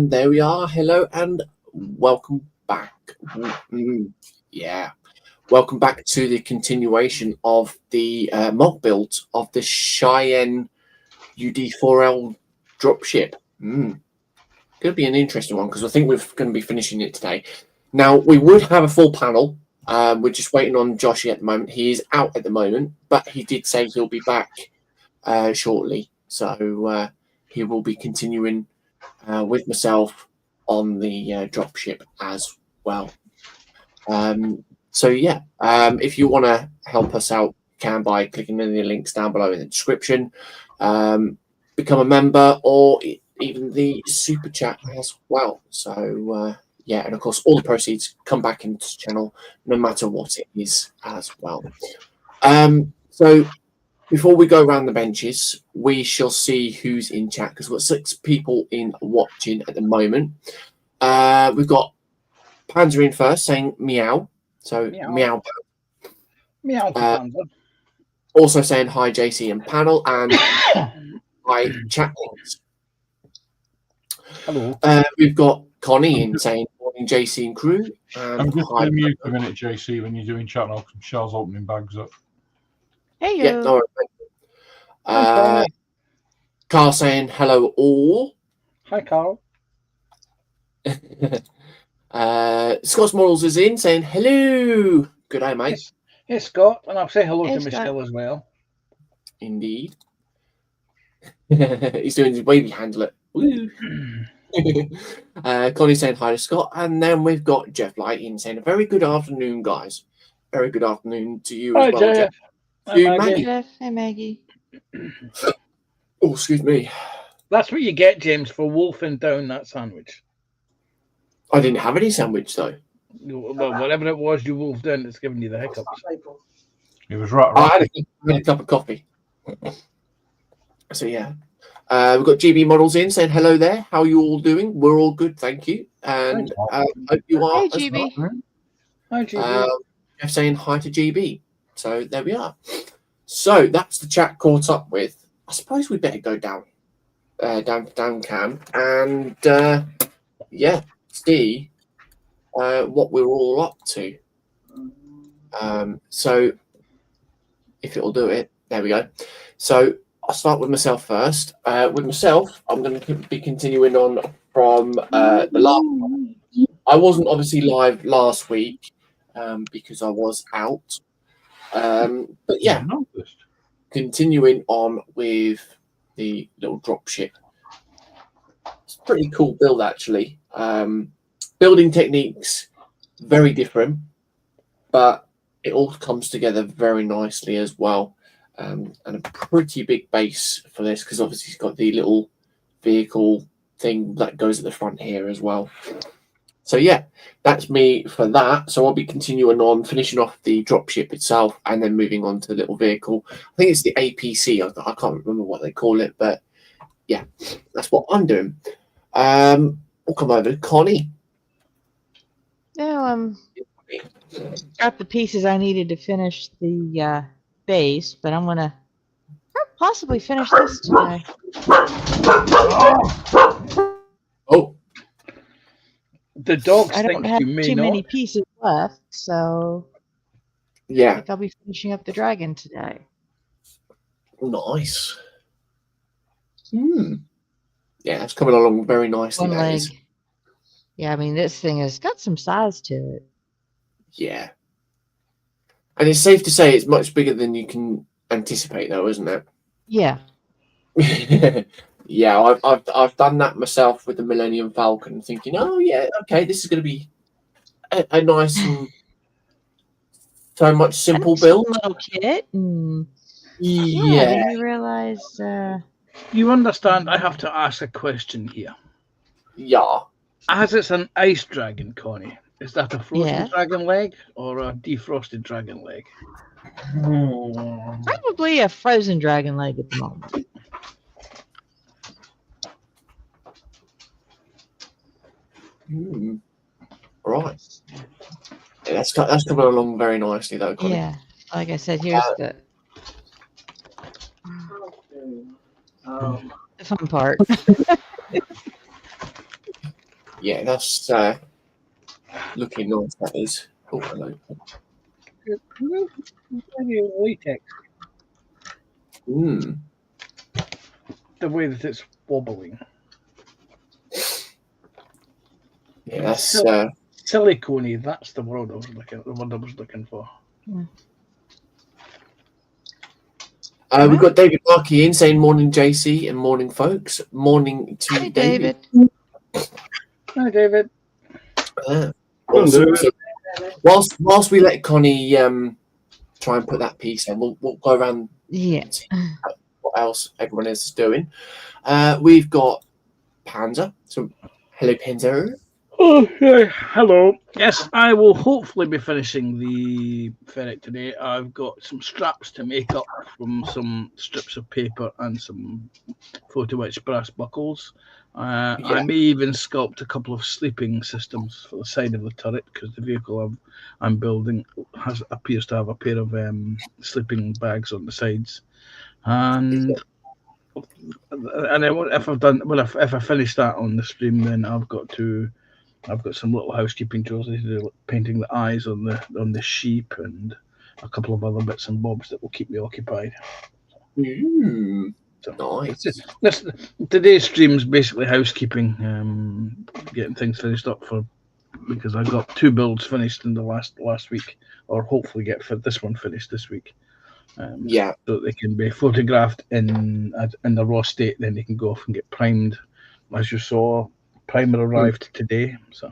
And there we are. Hello and welcome back. Yeah. Welcome back to the continuation of the mock build of the Cheyenne UD-4L dropship. Going to be an interesting one because I think we're going to be finishing it today. Now, we would have a full panel. We're just waiting on Joshy at the moment. He is out at the moment, but he did say he'll be back shortly. So he will be continuing with myself on the dropship as well. So yeah, if you want to help us out, you can by clicking any of the links down below in the description. Become a member or even the super chat as well. So yeah, and of course all the proceeds come back into the channel no matter what it is as well. So before we go around the benches, we shall see who's in chat because we've got 6 people in watching at the moment. We've got Panzer in first saying meow. So meow. Meow. Panzer. Also saying hi JC and panel and hi chat links. Hello. We've got Connie in saying morning JC and crew. And I'm just going to mute a minute, JC, when you're doing chat now because Michelle's opening bags up. Hey, yeah, no worries. Carl saying hello all. Hi, Carl. Scott's Models is in saying hello. Good day, mate. Hey, Scott. And I'll say hello Hey, to Scott. Michelle as well. Indeed. He's doing his wavy handler. Woo. Connie saying hi to Scott. And then we've got Jeff Lighting saying a very good afternoon, guys. Very good afternoon to you Hi, as well, Jeff. Hi, Maggie. Jeff. Hey, Maggie. Oh, excuse me. That's what you get, James, for wolfing down that sandwich. I didn't have any sandwich, though. Well, whatever it was you wolfed down, it's giving you the hiccups. It was right. I had a cup of coffee. So, yeah. We've got GB Models in saying hello there. How are you all doing? We're all good, thank you. And hope you are. Hey, GB. Well. Hi, GB. Jeff saying hi to GB. So, there we are. So, that's the chat caught up with. I suppose we better go down cam and, yeah, see what we're all up to. So, if it'll do it, there we go. So, I'll start with myself first. With myself, I'm going to be continuing on from the last one. I wasn't obviously live last week because I was out. But yeah, continuing on with the little dropship. It's a pretty cool build, actually. Building techniques, very different, but it all comes together very nicely as well. And a pretty big base for this because obviously it's got the little vehicle thing that goes at the front here as well. So yeah, that's me for that. So I'll be continuing on, finishing off the dropship itself and then moving on to the little vehicle. I think it's the APC. I can't remember what they call it, but yeah, that's what I'm doing. We'll come over to Connie. No, got the pieces I needed to finish the base, but I'm gonna possibly finish this today. Oh, The dogs I don't think have you may too not. many pieces left, so I yeah, think I'll be finishing up the dragon today. nice. Yeah, it's coming along very nicely. One that leg. is. Yeah, I mean, this thing has got some size to it. Yeah. And it's safe to say it's much bigger than you can anticipate, though, isn't it? Yeah. Yeah, I've done that myself with the Millennium Falcon, thinking, oh yeah, okay, this is going to be a nice and so much simple build. Little kit. And Yeah. then you realize. You understand, I have to ask a question here. Yeah. As it's an ice dragon, Connie, is that a frozen Yeah. dragon leg or a defrosted dragon leg? Probably a frozen dragon leg at the moment. Right. Yeah, that's coming along very nicely, though, Connie. Yeah. Like I said, here's the fun part. Yeah, that's looking nice. That is. Oh, hello. Latex. Mm. The way that it's wobbling. Yeah, that's Silicone. That's the word I was looking for. we've got David Markey in saying morning JC and morning folks. Morning to Hey, David. Hi, David. Awesome. So whilst we let Connie try and put that piece in, we'll go around Yeah. and see what else everyone else is doing. We've got Panzer. So hello, Panzer. Oh, hello. Yes, I will hopefully be finishing the ferret today. I've got some straps to make up from some strips of paper and some photo etched brass buckles. I may even sculpt a couple of sleeping systems for the side of the turret because the vehicle I'm building appears to have a pair of sleeping bags on the sides. And then if I finish that on the stream, then I've got some little housekeeping chores I need to do, like painting the eyes on the sheep and a couple of other bits and bobs that will keep me occupied. So Nice. Today's stream is basically housekeeping, getting things finished up because I got 2 builds finished in the last week, or hopefully get this one finished this week. So they can be photographed in the raw state, then they can go off and get primed. As you saw, primer arrived today. So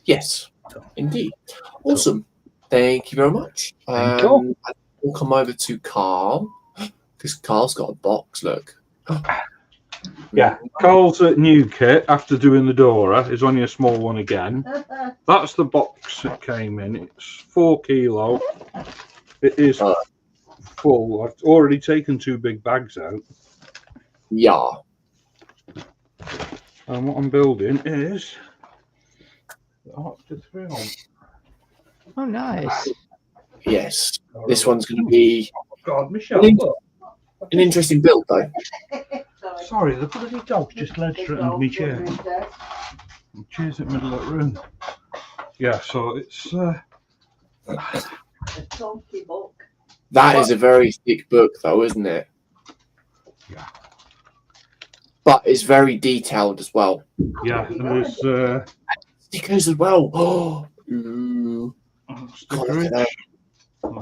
yes, indeed. Awesome. Thank you very much. Thank you. We'll come over to Carl because Carl's got a box. Look. Yeah, Carl's at new kit after doing the Dora. It's only a small one again. That's the box that came in. It's 4 kilo. It is full. I've already taken 2 big bags out. Yeah. And what I'm building is the Arctic 3. Oh, nice. Yes. This one's going to be God, Michelle, an interesting build, though. Sorry, the bloody dog's just led straight under my chair. My chair's in the middle of the room. Yeah, so it's That is a very thick book, though, isn't it? Yeah. But it's very detailed as well. Yeah, and there's stickers as well. Oh, stickers, like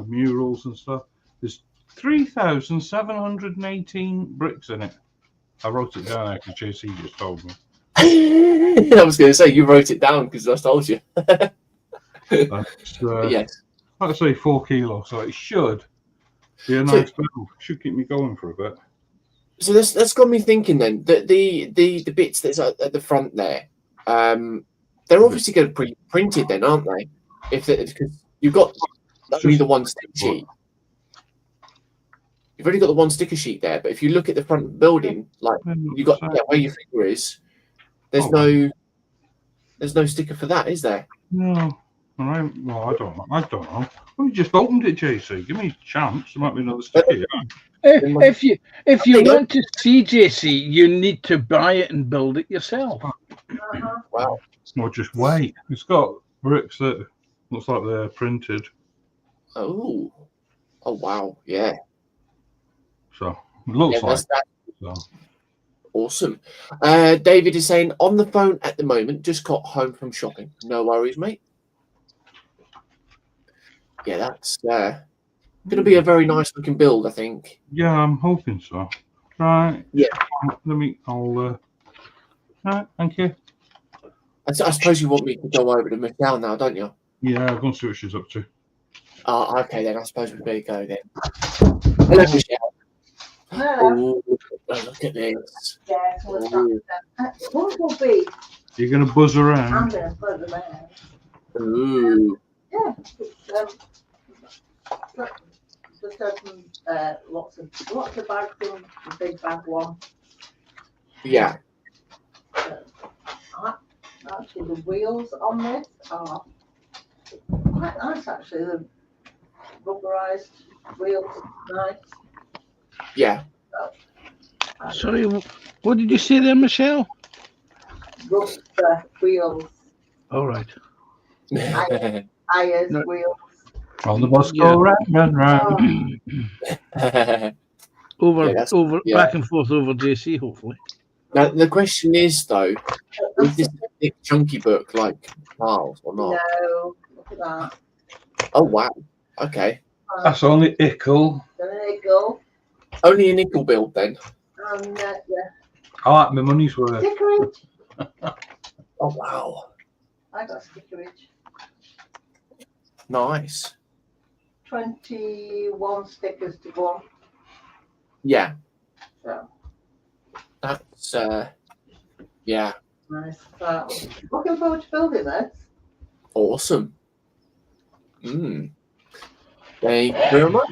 murals and stuff. There's 3,718 bricks in it. I wrote it down because JC just told me. I was going to say you wrote it down because I told you. Yes. Like I say, 4 kilos, so it should be a nice build. Should keep me going for a bit. So that's got me thinking then that the bits that's at the front there, they're obviously going to be printed then, aren't they? Because you've got only the one sticker sheet. You've only got the one sticker sheet there, but if you look at the front of the building, like you got where your finger is, there's no sticker for that, is there? No. All right. Well, I don't know. Well, you just opened it, JC. Give me a chance. There might be another sticker here. If you want to see JC, you need to buy it and build it yourself. Wow. Or just wait. It's got bricks that looks like they're printed. Oh wow, yeah. So it looks like. So. Awesome. David is saying on the phone at the moment. Just got home from shopping. No worries, mate. Yeah, that's going to be a very nice looking build, I think. Yeah, I'm hoping so. Right. Yeah. All right. Thank you. I suppose you want me to go over to Michelle now, don't you? Yeah, I'm going to see what she's up to. Okay, then I suppose we better go then. Hello, Michelle. Hello. Oh, look at this. Yeah, so it's not what will be? You're going to buzz I'm around. going to buzz around. Ooh. Yeah, just open lots of bags in the big bag one. Yeah. Actually, the wheels on this are quite nice. Actually, the rubberized wheels, nice. Yeah. Sorry, what did you say there, Michelle? rubs the wheels, All right. tires, No. wheels. On the bus Yeah. go round and round. Over, Yeah, yeah. back and forth over JC, hopefully. Now the question is though, is this a big chunky book like Miles or not? No, look at that. Oh wow. Okay. That's only ickle. There you go. Only a nickel build then. And yeah, I like my money's worth. stickerage. Oh wow. I got stickerage. Nice. 21 stickers to go. Yeah. So That's yeah. nice. So looking forward to building this. Awesome. Thank you very much.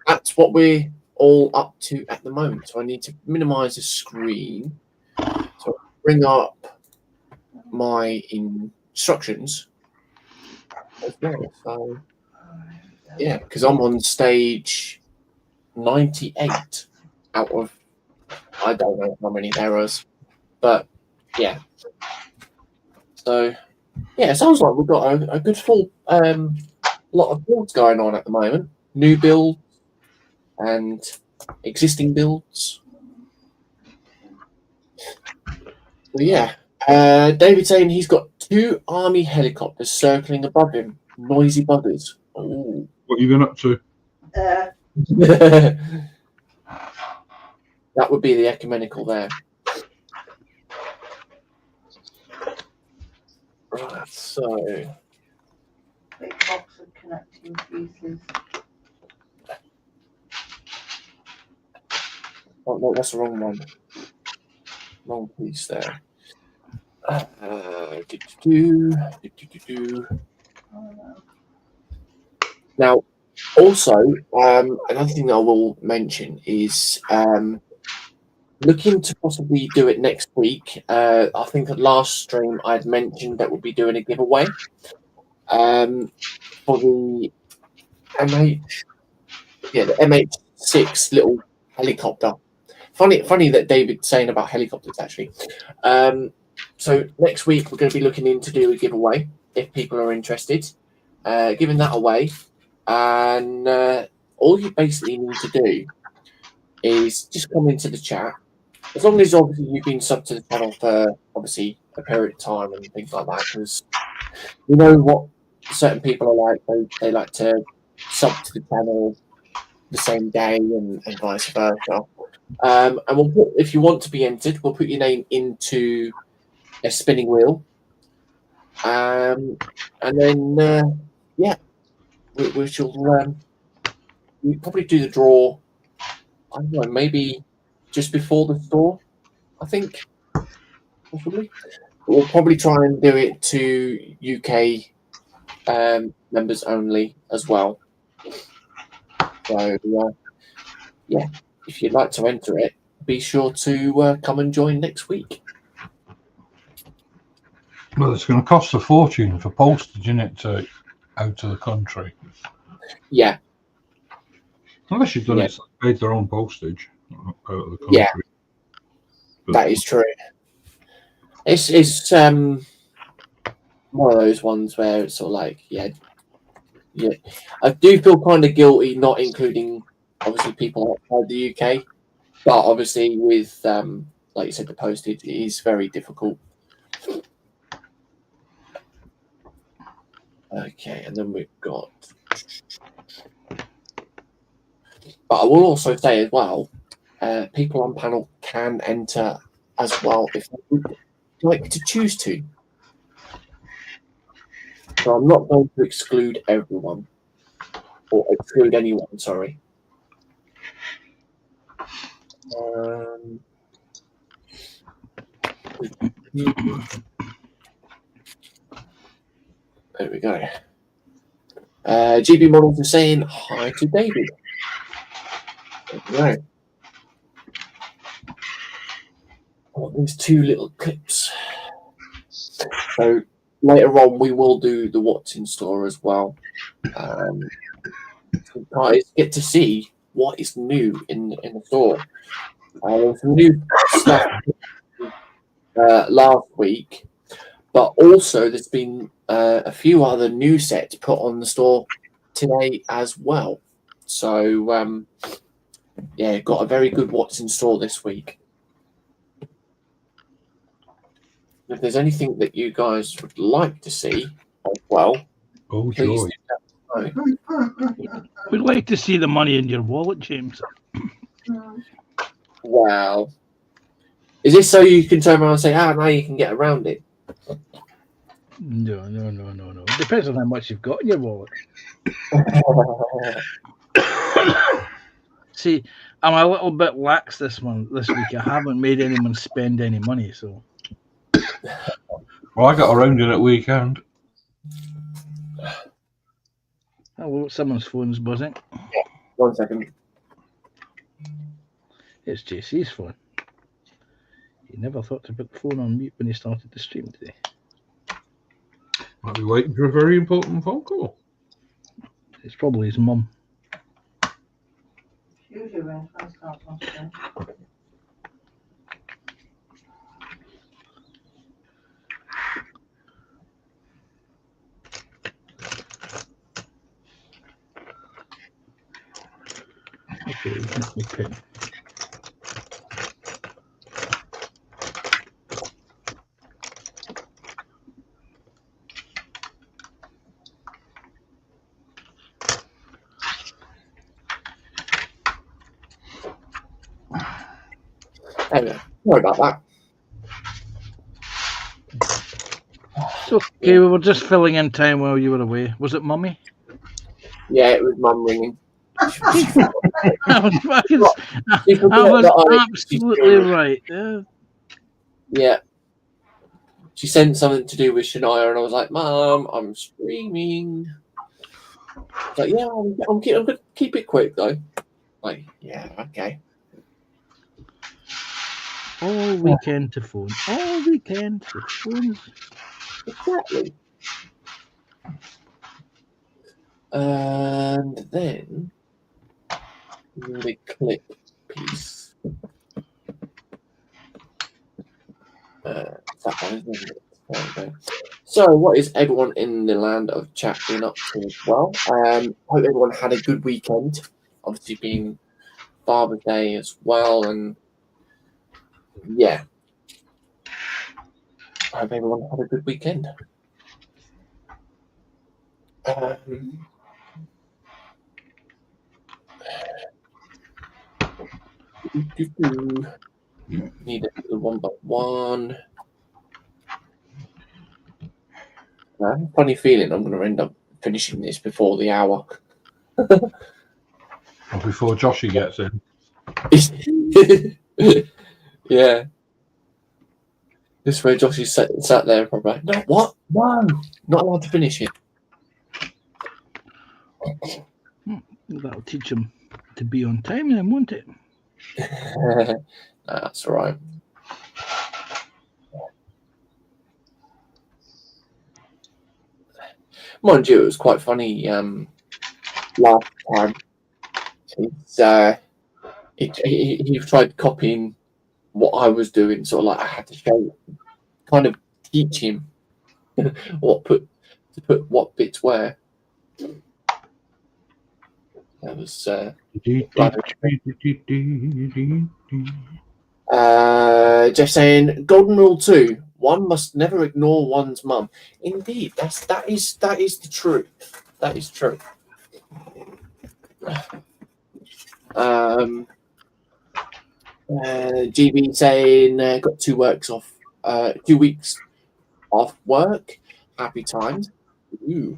That's what we're all up to at the moment. So I need to minimize the screen. So bring up my instructions as well. So yeah, because I'm on stage 98 out of I don't know how many there was, but yeah. So yeah, it sounds like we've got a good full lot of builds going on at the moment. New builds and existing builds. So yeah, David saying he's got 2 army helicopters circling above him. Noisy buggers. Ooh. What are you been up to? That would be the ecumenical there. Right, so Big box of connecting pieces. oh no, that's the wrong one. Wrong piece there. Now, also, another thing that I will mention is looking to possibly do it next week. I think at last stream I'd mentioned that we'll be doing a giveaway for the the MH6 little helicopter. Funny that David's saying about helicopters actually. So next week we're going to be looking in to do a giveaway if people are interested, giving that away, and all you basically need to do is just come into the chat. As long as obviously you've been subbed to the channel for obviously a period of time and things like that, because you know what certain people are like. They like to sub to the channel the same day and vice versa. And we'll put, if you want to be entered, we'll put your name into a spinning wheel. And then yeah, we shall we probably do the draw. I don't know, maybe just before the store, I think, possibly. We'll probably try and do it to UK members only as well. So, yeah, if you'd like to enter it, be sure to come and join next week. Well, it's going to cost a fortune for postage, isn't it, to out of the country? Yeah. Unless you've done it, paid their own postage out of the country. Yeah, but that is true. It's one of those ones where it's sort of like, yeah. I do feel kind of guilty not including obviously people outside the UK, but obviously with like you said, the postage is very difficult. Okay, and then we've got. But I will also say as well, people on panel can enter as well if they would like to choose to. So I'm not going to exclude everyone or exclude anyone. Sorry. There we go. GB Models is saying hi to David. Right. Oh, these 2 little clips. So later on, we will do the what's in store as well. So guys get to see what is new in the store. There's some new stuff last week, but also there's been a few other new sets put on the store today as well. So yeah, got a very good what's in store this week. If there's anything that you guys would like to see as well, Oh, please joy. let us know. We'd like to see the money in your wallet, James. Wow. Is this so you can turn around and say, now you can get around it? No. It depends on how much you've got in your wallet. See, I'm a little bit lax this week. I haven't made anyone spend any money, so. Well, I got around it at weekend. Oh, someone's phone's buzzing. 1 second. It's JC's phone. He never thought to put the phone on mute when he started the stream today. Might be waiting for a very important phone call. It's probably his mum. Usually when I start watching. Okay, let me pin. There we go. Sorry about that. It's okay, we were just filling in time while you were away. Was it Mummy? Yeah, it was Mum ringing. I was absolutely right. Yeah. Yeah. She sent something to do with Shania, and I was like, Mum, I'm streaming. Like, yeah, I'm going to keep it quick, though. Like, yeah, okay. All weekend to phone. All weekend to phone. Exactly. And then the clip piece. That one, isn't it? There we go. So, what is everyone in the land of chat been up to as well? Hope everyone had a good weekend. Obviously, being Father's Day as well, and yeah, I hope everyone had a good weekend. Need it one by one. I have a funny feeling I'm going to end up finishing this before the hour. Or before Joshy gets in. Yeah. This way Joshy sat there probably. No, what? No, not allowed to finish it. That'll teach him to be on time then, won't it? That's all right. Mind you, it was quite funny last time. He tried copying what I was doing, sort of like I had to show, kind of teach him to put what bits where. That was just saying, golden rule 2: one must never ignore one's mum. Indeed, that is the truth. That is true. GB saying got 2 weeks off. 2 weeks off work. Happy times. Ooh.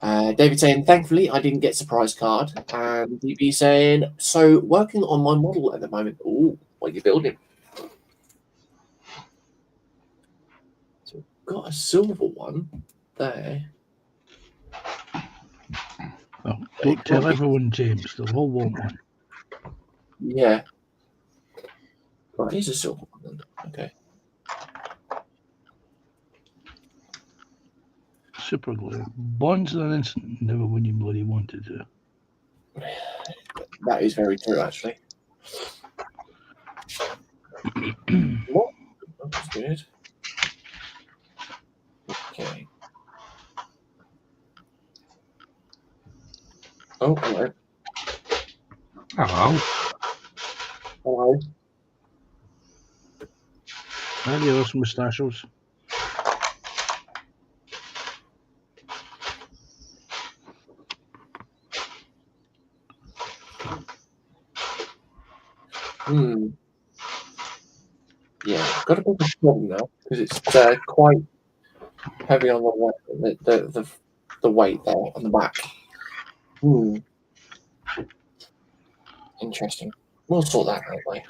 David saying, thankfully, I didn't get surprise card. And DB saying, so working on my model at the moment. Ooh, what are you building? So we've got a silver one there. Well, don't tell everyone, James. They'll all want one. Yeah. Right, here's a silver one then. Okay. Super glue. Bonds in an instant, never when you bloody wanted to. That is very true, actually. What? That's good. Oh, hello. Hello. Hello. Adios, mustachios. Yeah, got a bit of a problem now because it's quite heavy on the weight there on the back. Interesting. We'll sort that out later.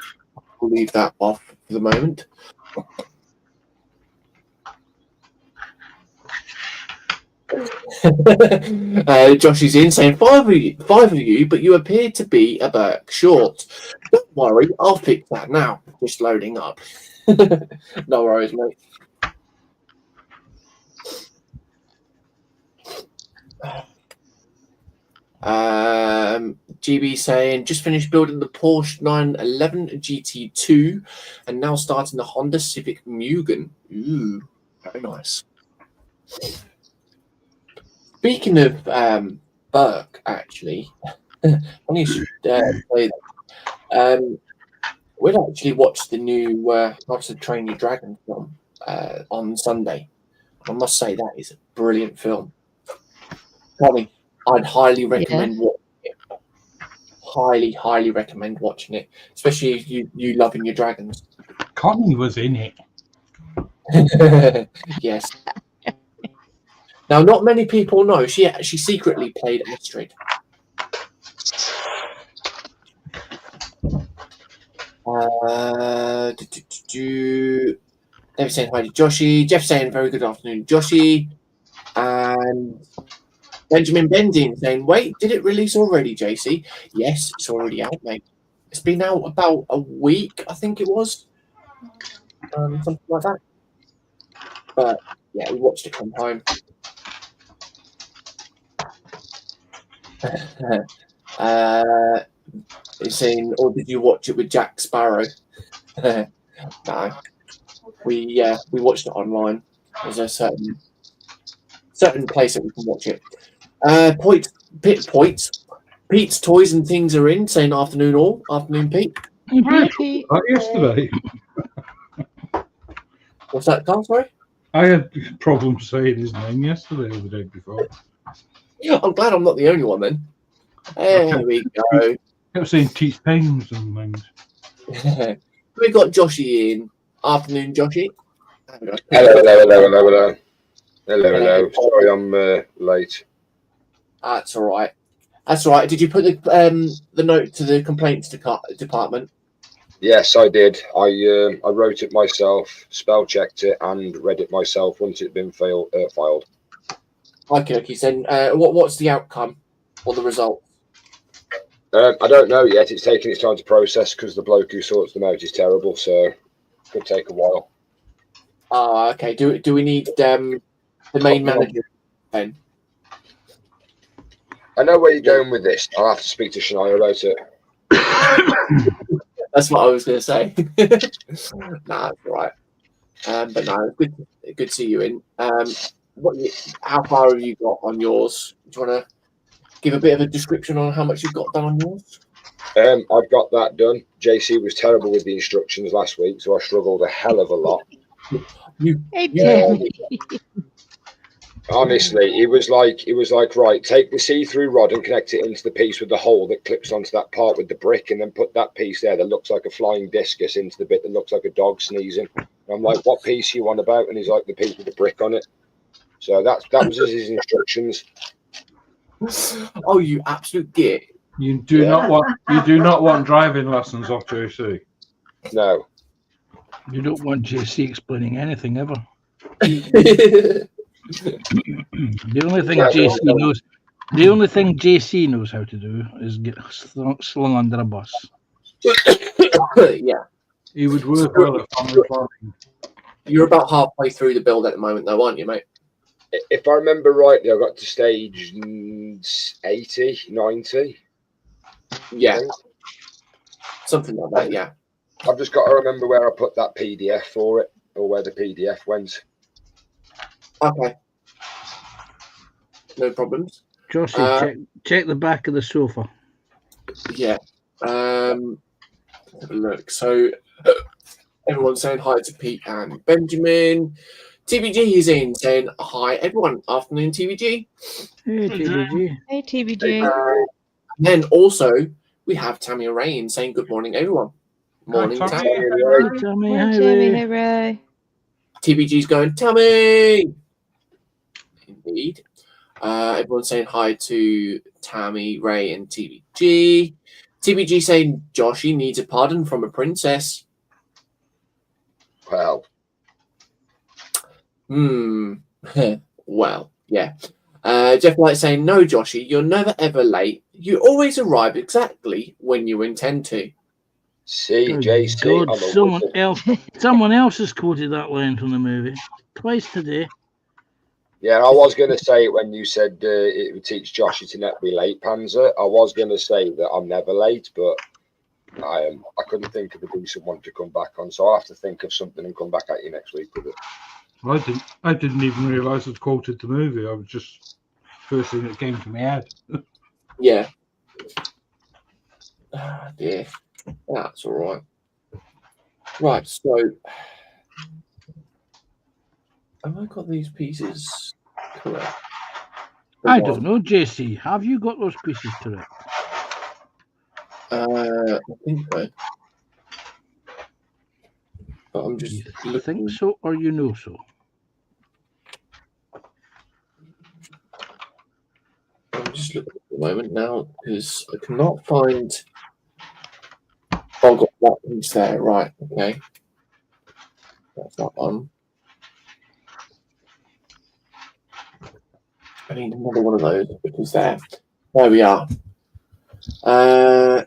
We'll leave that off for the moment. Josh is in saying five of you, but you appear to be a Burke short. Don't worry, I'll fix that now. Just loading up. No worries, mate. GB saying just finished building the Porsche 911 GT2 and now starting the Honda Civic Mugen. Ooh, very nice. Speaking of Burke, actually, funny you should say that. We'd actually watched the new How to Train Your Dragon film on Sunday. I must say that is a brilliant film. Connie, I'd highly recommend watching it. Highly recommend watching it, especially if you loving your dragons. Connie was in it. Yes. Now, not many people know she actually secretly played Astrid. David saying hi to Joshy. Jeff saying very good afternoon, Joshy. And Benjamin Bending saying, wait, did it release already, JC? Yes, it's already out, mate. It's been out about a week, I think it was. Something like that. But yeah, we watched it come home. He's saying, or did you watch it with Jack Sparrow? No. We watched it online. There's a certain place that we can watch it. Pete's Toys and Things are in, saying afternoon all. Afternoon, Pete. Hi, Pete. Yesterday. What's that, Carl? Sorry? I had problems saying his name yesterday or the day before. Yeah, I'm glad I'm not the only one then. There we go. I was saying teeth pains and things. We got Joshy in. Afternoon, Joshy. Hello. Sorry, I'm late. That's all right. Did you put the note to the complaints department? Yes, I did. I wrote it myself, spell checked it, and read it myself once it'd been filed. Okay. Then what's the outcome or the result? I don't know yet. It's taking its time to process because the bloke who sorts them out is terrible, so it could take a while. Okay. Do we need the main manager then? I know where you're going with this. I'll have to speak to Shania about it. That's what I was going to say. That's all right. But no, good to see you in. How far have you got on yours? Do you want to give a bit of a description on how much you've got done on yours? I've got that done. JC was terrible with the instructions last week, so I struggled a hell of a lot. Honestly, it was like, right, take the see-through rod and connect it into the piece with the hole that clips onto that part with the brick, and then put that piece there that looks like a flying discus into the bit that looks like a dog sneezing. And I'm like, what piece are you on about? And he's like, the piece with the brick on it. So that was his instructions. Oh, you absolute git! You do not want driving lessons off JC. No. You don't want JC explaining anything ever. The only thing JC knows how to do is get slung under a bus. Yeah. He would work well at family farming. You're about halfway through the build at the moment, though, aren't you, mate? If I remember rightly, I got to stage 80, 90. Yeah. Something like that, yeah. I've just got to remember where I put that PDF for it, or where the PDF went. Okay. No problems. Jossie, check the back of the sofa. Yeah. Have a look. So everyone's saying hi to Pete and Benjamin. TBG is in saying hi, everyone. Afternoon, TBG. Hey, TBG. Hey, TBJ. And then also we have Tammy and Ray in saying good morning, everyone. Morning, Hi, Tammy. Tammy. Hey, Tammy. Hey, Hi, Tammy. Ray. Hey, Ray. TBG's going, Tammy. Indeed. Everyone's saying hi to Tammy, Ray, and TBG. TBG saying Joshy needs a pardon from a princess. Well, Well, yeah. Jeff White saying, no, Joshy, you're never ever late. You always arrive exactly when you intend to. CJC. God, someone else has quoted that line from the movie twice today. Yeah, I was going to say it when you said it would teach Joshy to not be late, Panzer. I was going to say that I'm never late, but I couldn't think of a decent one to come back on, so I'll have to think of something and come back at you next week with it. I didn't even realise I'd quoted the movie. I was just first thing that came to my head. Yeah. Ah, dear. That's all right. Right, so have I got these pieces correct? I don't know, JC. Have you got those pieces correct? I think so. But I'm just You looking. think so or you know so? I'm just looking at the moment now because I cannot find. Oh, I've got that piece there. Right. Okay. That's that one. I need another one of those because there we are.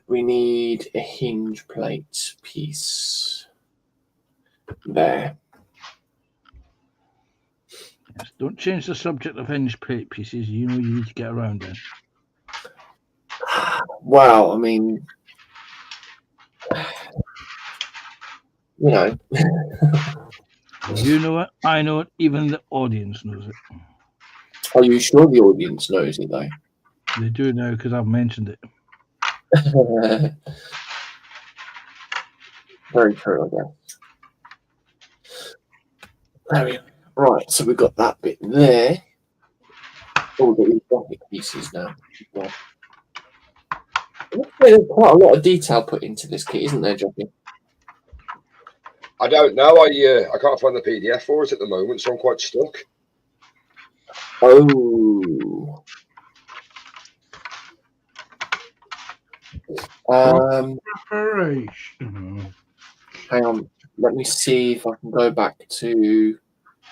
We need a hinge plate piece there. Yes, don't change the subject of hinge plate pieces. You know you need to get around it. Well, I mean, you know. You know it, I know it, even the audience knows it. Are you sure the audience knows it though? They do now because I've mentioned it. Very true, I guess. There we go. Right, so we've got that bit there. All the exotic pieces now. Yeah. There's quite a lot of detail put into this kit, isn't there, Johnny? I don't know. I can't find the PDF for it at the moment, so I'm quite stuck. Oh. Preparation. Hang on. Let me see if I can go back to.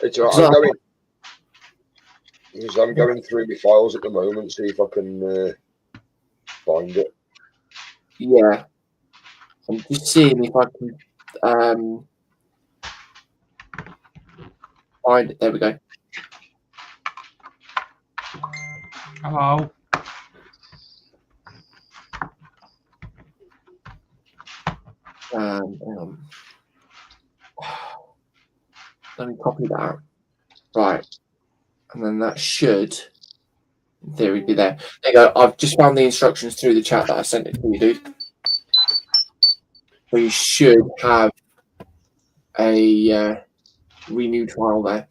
It's all right. I'm going through my files at the moment, see if I can find it. Yeah. I'm just seeing if I can find it. There we go. Hello. Hang on. Let me copy that out. Right. And then that should, in theory, be there. There you go. I've just found the instructions through the chat that I sent it to you, dude. So you should have a renewed file there.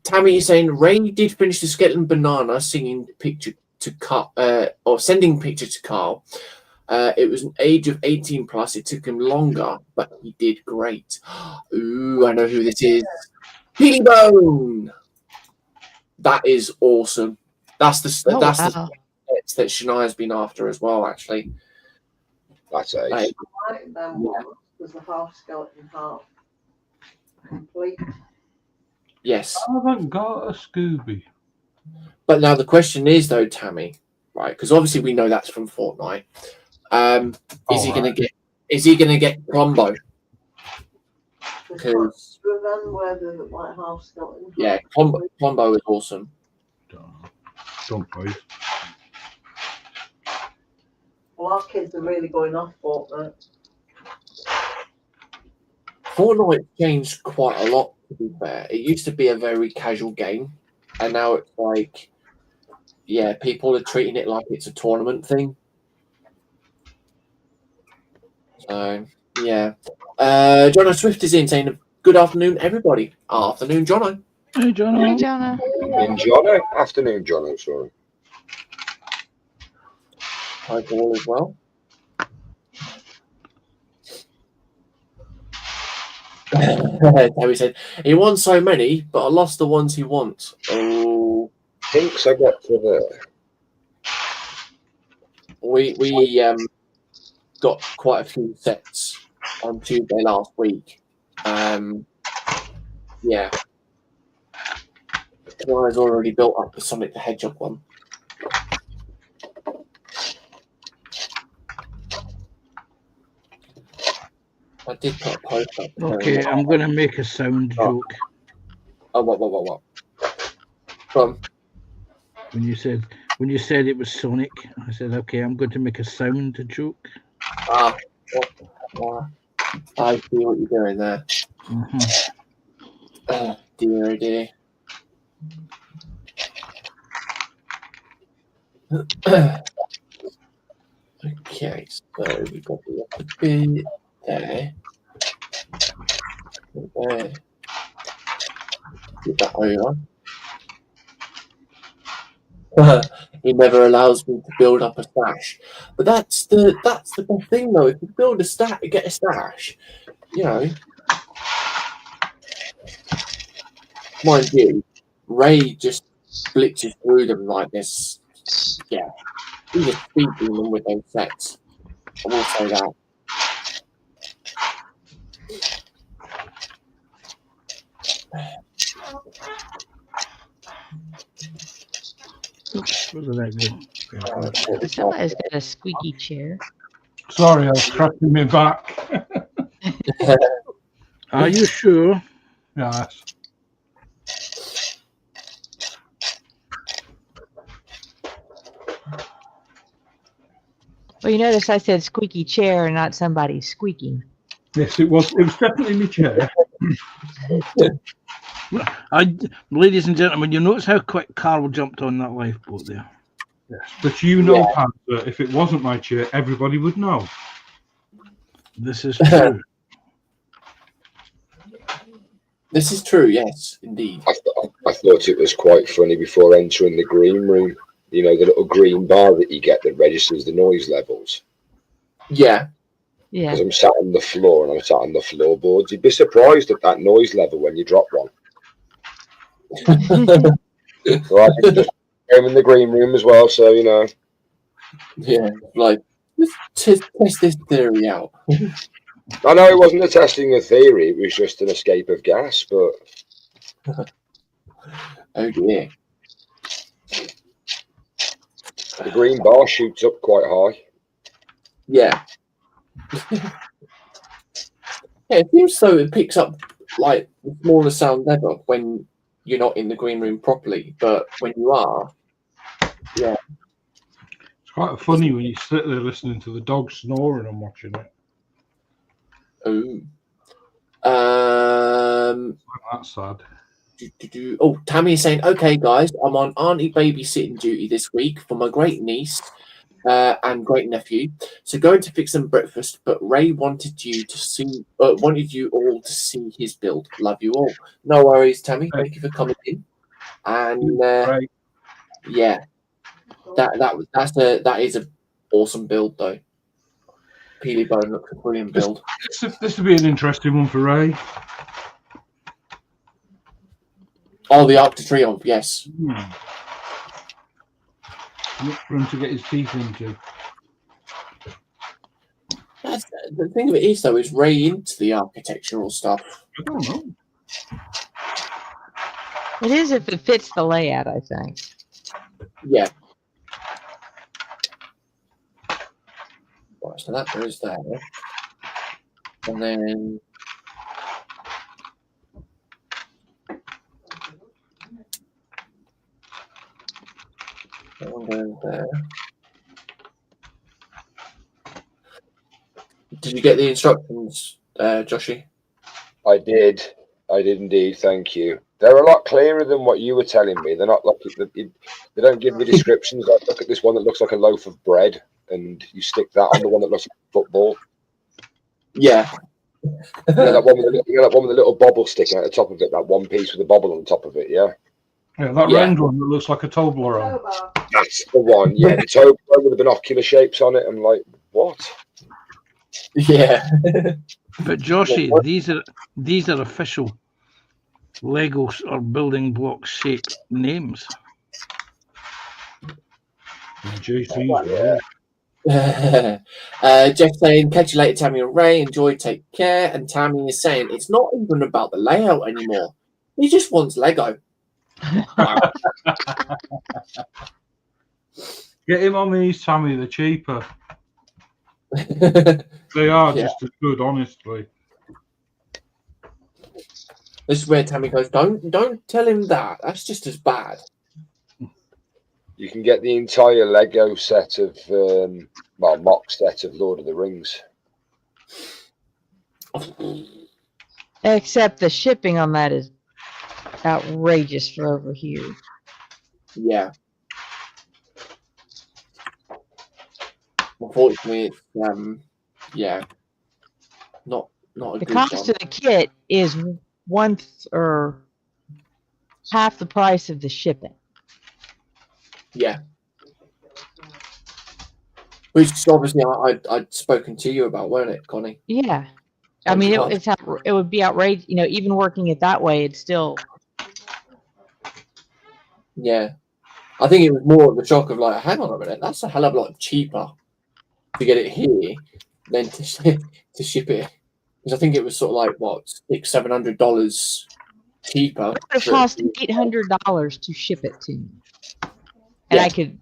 Tammy is saying Ray did finish the skeleton banana singing picture to Carl, or sending picture to Carl. It was an age of 18 plus. It took him longer, but he did great. Ooh, I know who this is. Peely Bone. That is awesome. That's the Oh, that's wow. the that Shania's been after as well, actually. That's Hey. ace. Like them ones was the half skeleton, half complete. Yes. I haven't got a Scooby. But now the question is, though, Tammy, right? Because obviously we know that's from Fortnite. Is he going to get Colombo? Because Remember where the like half skeleton. yeah, Colombo is awesome. Don't please. Well, our kids are really going off Fortnite. Fortnite changed quite a lot, to be fair. It used to be a very casual game, and now it's like yeah, people are treating it like it's a tournament thing. So yeah, Jono Swift is in saying, "Good afternoon, everybody." Afternoon, Jono. Hey, John. Hi, Jonah. In Jono. Afternoon, Jono, sorry. Hope all is well. Terry said he wants so many, but I lost the ones he wants. Oh, Thinks I got to there. we got quite a few sets on Tuesday last week. Yeah, Kana's already built up the Sonic the Hedgehog one. I did put a post up. Okay, I'm going to make a sound joke. Oh, what? From When you said it was Sonic, I said, okay, I'm going to make a sound joke. I see what you're doing there. Dear, oh dear. Okay, so we got the upper bit there. There. Get that over. He never allows me to build up a stash, but that's the best thing though. If you build a stash, get a stash, you know. Mind you, Ray just blitzes through them like this. Yeah, he's just beating them with those sets. I will say that. Oops, where did that go? Somebody's got a squeaky chair. Sorry, I was cracking me back. Are you sure? Yes. Well, you notice I said squeaky chair and not somebody squeaking. Yes, it was. It was definitely my chair. Ladies and gentlemen, you notice how quick Carl jumped on that lifeboat there. Yes, but you know, Panther, if it wasn't my chair, everybody would know. This is true. This is true, yes, indeed. I thought it was quite funny before entering the green room. You know, the little green bar that you get that registers the noise levels. Yeah. Yeah. Because I'm sat on the floor and I'm sat on the floorboards. You'd be surprised at that noise level when you drop one. So I just came in the green room as well, so you know. Yeah, like let's test this theory out. I know it wasn't a testing of theory; it was just an escape of gas. But oh dear, the green bar shoots up quite high. yeah. Yeah, it seems so. It picks up like the smallest sound ever when you're not in the green room properly, but when you are, yeah. It's quite funny when you sit there listening to the dog snoring and watching it. Oh. That's sad. Oh, Tammy is saying, okay, guys, I'm on auntie babysitting duty this week for my great niece and great nephew. So going to fix them breakfast, but Ray wanted you all to see his build. Love you all. No worries, Tammy. Thank you for coming in. And yeah, that is an awesome build though. Peely Bone looks a brilliant build. This would be an interesting one for Ray. Oh, the Arc to Triumph, yes. For him to get his teeth into. That's, the thing of it is, though, is Ray into the architectural stuff. I don't know. It is if it fits the layout, I think. Yeah. Right, so that goes there. And then that one goes there. Did you get the instructions, Joshy? I did indeed. Thank you. They're a lot clearer than what you were telling me. They're not like they don't give me descriptions. Like, look at this one that looks like a loaf of bread, and you stick that on the one that looks like a football. Yeah. That one with the little bobble sticking at the top of it. That one piece with a bobble on the top of it. Yeah. Yeah, that round one that looks like a Toblerone. That's the one. Yeah, the Toblerone with the binocular shapes on it. I'm like, what? Yeah. But Joshy, these are official Legos or building block shaped names. GC's, Jeff saying, catch you later, Tammy and Ray. Enjoy, take care. And Tammy is saying, it's not even about the layout anymore. He just wants Lego. Wow. Get him on these, Tammy. They're cheaper. They are just as good, honestly. This is where Tammy goes, don't tell him that. That's just as bad. You can get the entire Lego set of, MOC set of Lord of the Rings. Except the shipping on that is outrageous for over here. Yeah. Unfortunately, it's, yeah, not a The good cost one. of the kit is or half the price of the shipping. Yeah. Which obviously I'd spoken to you about, weren't it, Connie? Yeah, I mean it would be outrageous. You know, even working it that way, it's still. Yeah, I think it was more of the shock of like, hang on a minute, that's a hell of a lot cheaper to get it here than to ship it. Because I think it was sort of like what $600-700 cheaper. It would cost $800 to ship it to me,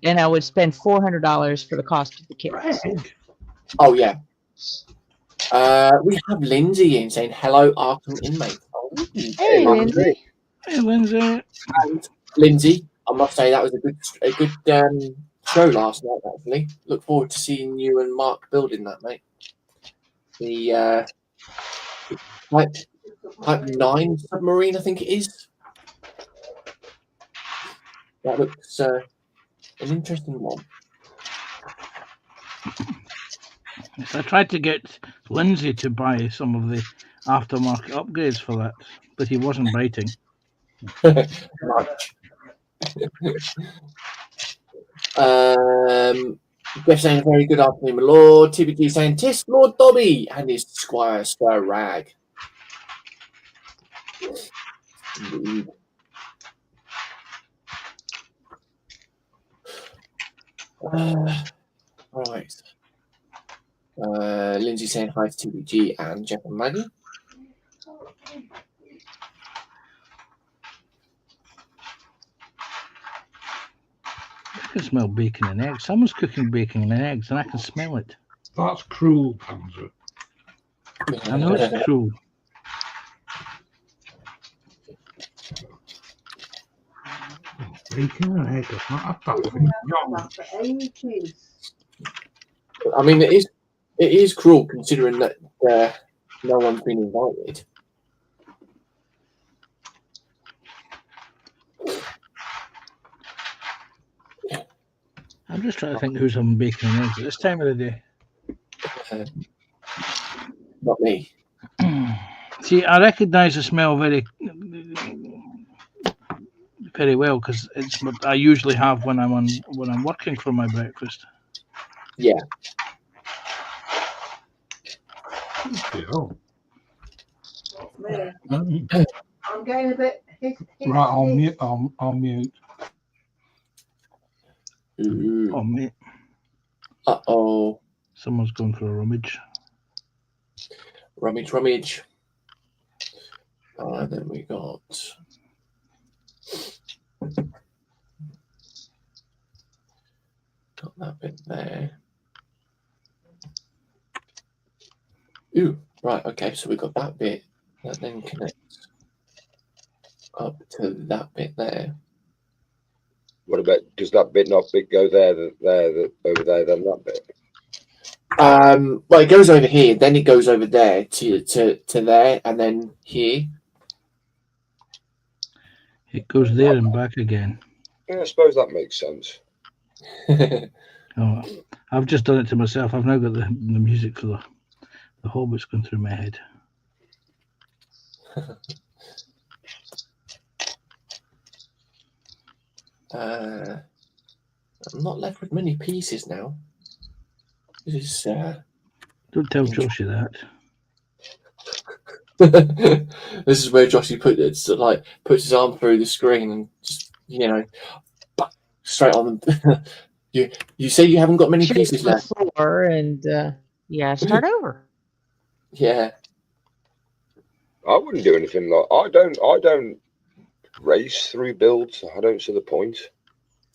and I would spend $400 for the cost of the kit. Oh yeah. We have Lindsay in saying hello, Arkham inmate. Oh, Hey, Lindsay. Hey, Lindsay. and Lindsay, I must say that was a good show last night. Actually, look forward to seeing you and Mark building that, mate. The Type 9 submarine, I think it is. That looks an interesting one. Yes, I tried to get Lindsay to buy some of the aftermarket upgrades for that, but he wasn't biting. Jeff saying very good afternoon, my lord. TBG saying tisk Lord Dobby and his Squire Sir Rag. Indeed. Right. Lindsay saying hi to TBG and Jeff and Maggie. I can smell bacon and eggs. Someone's cooking bacon and eggs, and I can smell it. That's cruel, Panzer. I know it's cruel. Bacon and egg. I've not had that thing. I mean, it is cruel considering that no one's been invited. I'm just trying to think who's having bacon and eggs at this time of the day. Not me. See, I recognise the smell very well because it's what I usually have when I'm working for my breakfast. Yeah. I'm getting a bit. Right, I'll mute. Oh mate. Uh-oh. Someone's going for a rummage. Rummage. Then we got that bit there. Ooh, right, okay, so we got that bit that then connects up to that bit there. What about, does that bit not go there, over there, then that bit? Well, it goes over here, then it goes over there to there, and then here. It goes there and back again. Yeah, I suppose that makes sense. Oh, I've just done it to myself. I've now got the music for the Hobbits going through my head. I'm not left with many pieces now. This is Don't tell Joshy that. this is where Joshy puts his arm through the screen and just straight on them. you say you haven't got many Shoot pieces the left. floor and start over. Yeah. I wouldn't do anything like I don't race through builds. I don't see the point.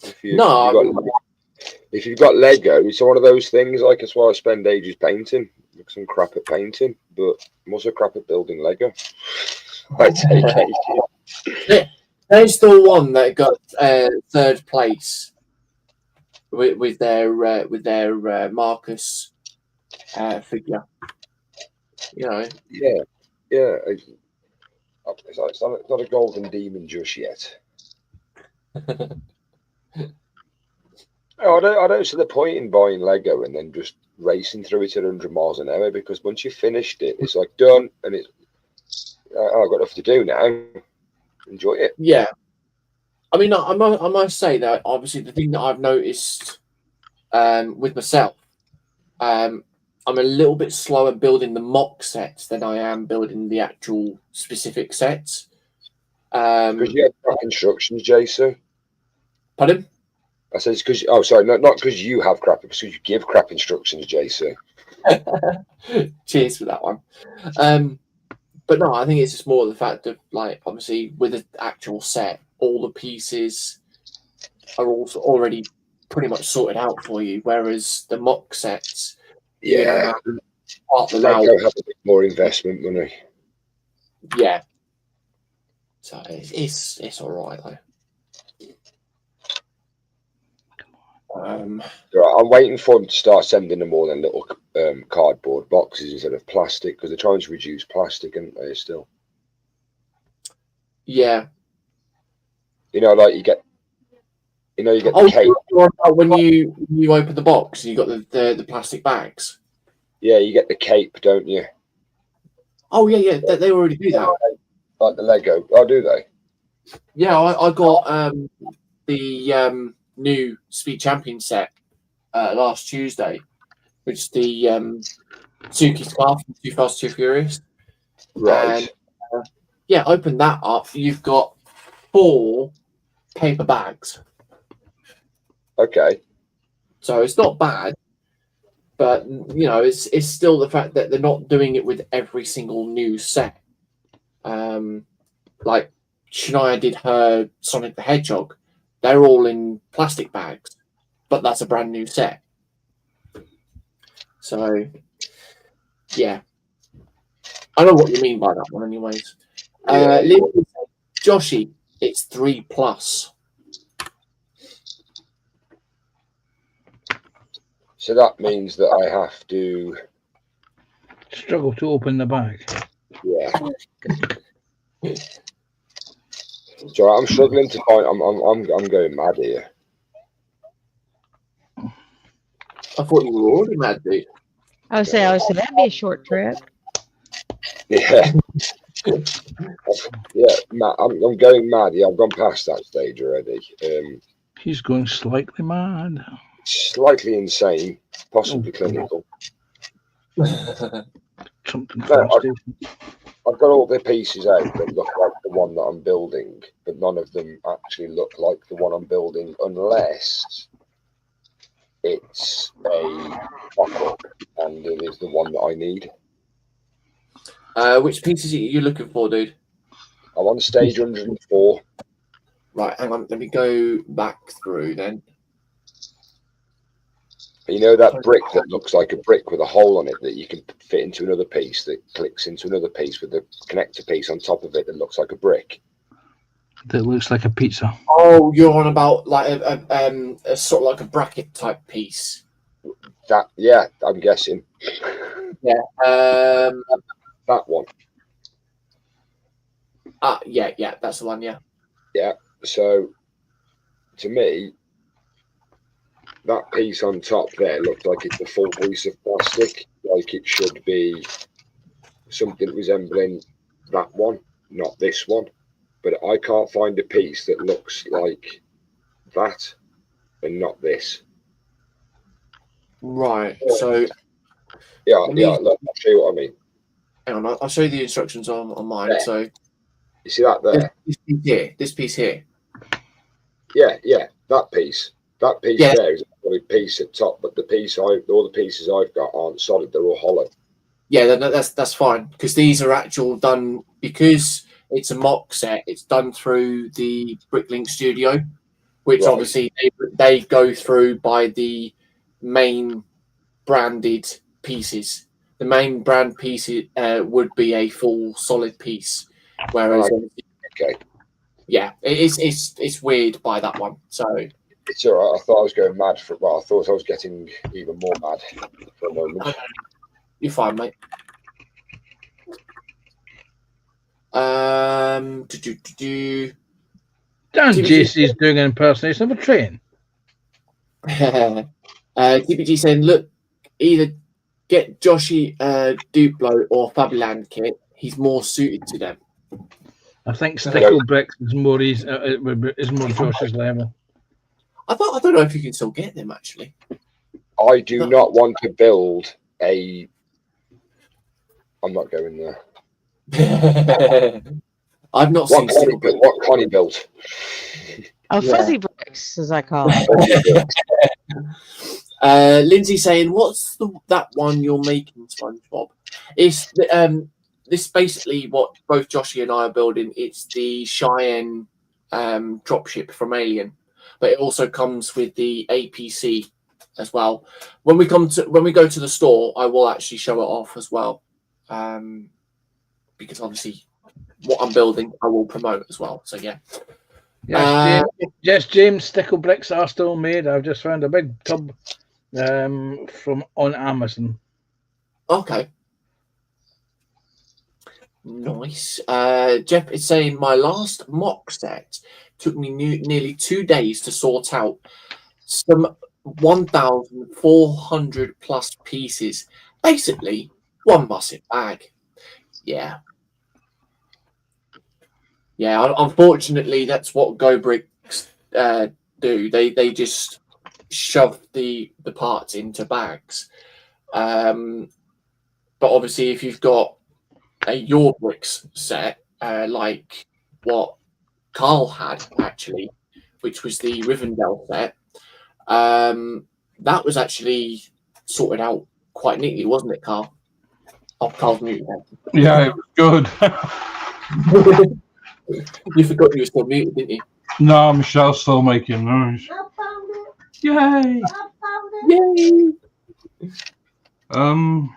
If you've got Lego, it's one of those things. Like that's why I spend ages painting. I'm crap at painting, but I'm also crap at building Lego. I take ages. There's the one that got third place with their Marcus figure. Yeah. It's not a golden demon just yet. I don't see the point in buying Lego and then just racing through it at 100 miles an hour, because once you've finished it, it's like done, and I've got nothing to do now. Enjoy it. Yeah. I mean, I must say that obviously the thing that I've noticed with myself, I'm a little bit slower building the mock sets than I am building the actual specific sets. Because you have crap instructions, Jason. Pardon? I said it's because. Oh, sorry, not because you have crap, it's because you give crap instructions, Jason. Cheers for that one. But no, I think it's just more the fact of, like, obviously with the actual set, all the pieces are also already pretty much sorted out for you, whereas the mock sets, Yeah, part them they out. don't have a bit more investment money. Yeah. So it's all right though. I'm waiting for them to start sending them all in little cardboard boxes instead of plastic, because they're trying to reduce plastic, aren't they? Still. Yeah. Like you get the cake. When you open the box, you got the plastic bags. Yeah, you get the cape, don't you? Oh yeah. They already do that. Like the Lego. Oh, do they? Yeah, I got the new Speed Champion set last Tuesday, which is the Suki scarf from Too Fast Too Furious. Right. And, open that up. You've got 4 paper bags. Okay. So it's not bad, but it's still the fact that they're not doing it with every single new set. Like Shania did her Sonic the Hedgehog. They're all in plastic bags, but that's a brand new set. So, yeah. I know what you mean by that one anyways. Joshy, it's 3+. So that means that I have to struggle to open the bag. Yeah. So I'm struggling to find. I'm going mad here. I thought you were already mad, dude. I would say that'd be a short trip. Yeah. Yeah, I'm going mad. Yeah, I've gone past that stage already. He's going slightly mad. Slightly insane, possibly clinical. Something I've got all the pieces out that look like the one that I'm building, but none of them actually look like the one I'm building, unless it's a mock-up and it is the one that I need. Which pieces are you looking for, dude? I'm on stage 104. Right, hang on. Let me go back through then. You know that brick that looks like a brick with a hole on it that you can fit into another piece that clicks into another piece with the connector piece on top of it that looks like a brick? That looks like a pizza. Oh, you're on about like a sort of like a bracket type piece. That, yeah, I'm guessing. Yeah. That one. Yeah, that's the one. Yeah. Yeah. So to me, that piece on top there looks like it's a full piece of plastic, like it should be something resembling that one, not this one. But I can't find a piece that looks like that and not this. Right. So Yeah, let me, yeah. Look, I'll show you what I mean. hang on. I'll show you the instructions on mine. There. So You see that there? this piece here. Yeah, yeah. That piece. That piece Yeah. there is a solid piece at top, but all the pieces I've got aren't solid. They're all hollow. Yeah, that's fine because these are actual done because it's a mock set. It's done through the Bricklink Studio, which Right. obviously they go through by the main branded pieces. The main brand piece would be a full solid piece, whereas Okay. yeah, it's weird by that one. So It's all right. I thought I was going mad for. Well, I thought I was getting even more mad for a moment. you're fine, mate. Dan JC's doing an impersonation of a train. TPG saying, look, either get Joshy Duplo or Fabiland kit. He's more suited to them. I think Stickle Bricks is more Josh's level. I don't know if you can still get them actually. I do not want to build a. I'm not going there. I've not seen what Connie built. Oh, fuzzy bricks, as I call it. Lindsay saying, "What's that one you're making, SpongeBob?" It's this basically what both Joshy and I are building. It's the Cheyenne dropship from Alien, but it also comes with the APC as well. When we go to the store, I will actually show it off as well, because obviously what I'm building, I will promote as well. So yeah. Yes, James, Stickle Bricks are still made. I've just found a big tub from on Amazon. Okay. Nice. Jeff is saying my last mock set took me nearly 2 days to sort out some 1,400 plus pieces. Basically, one musset bag. Yeah. Yeah, unfortunately, that's what Webricks do. They just shove the parts into bags. But obviously, if you've got a Webricks set, like what Carl had actually, which was the Rivendell set, that was actually sorted out quite neatly, wasn't it, Carl? Oh, Carl's muted. Yeah, it was good. You forgot you were still muted, didn't you? No, Michelle's still making noise. I found it. Yay! I found it. Yay!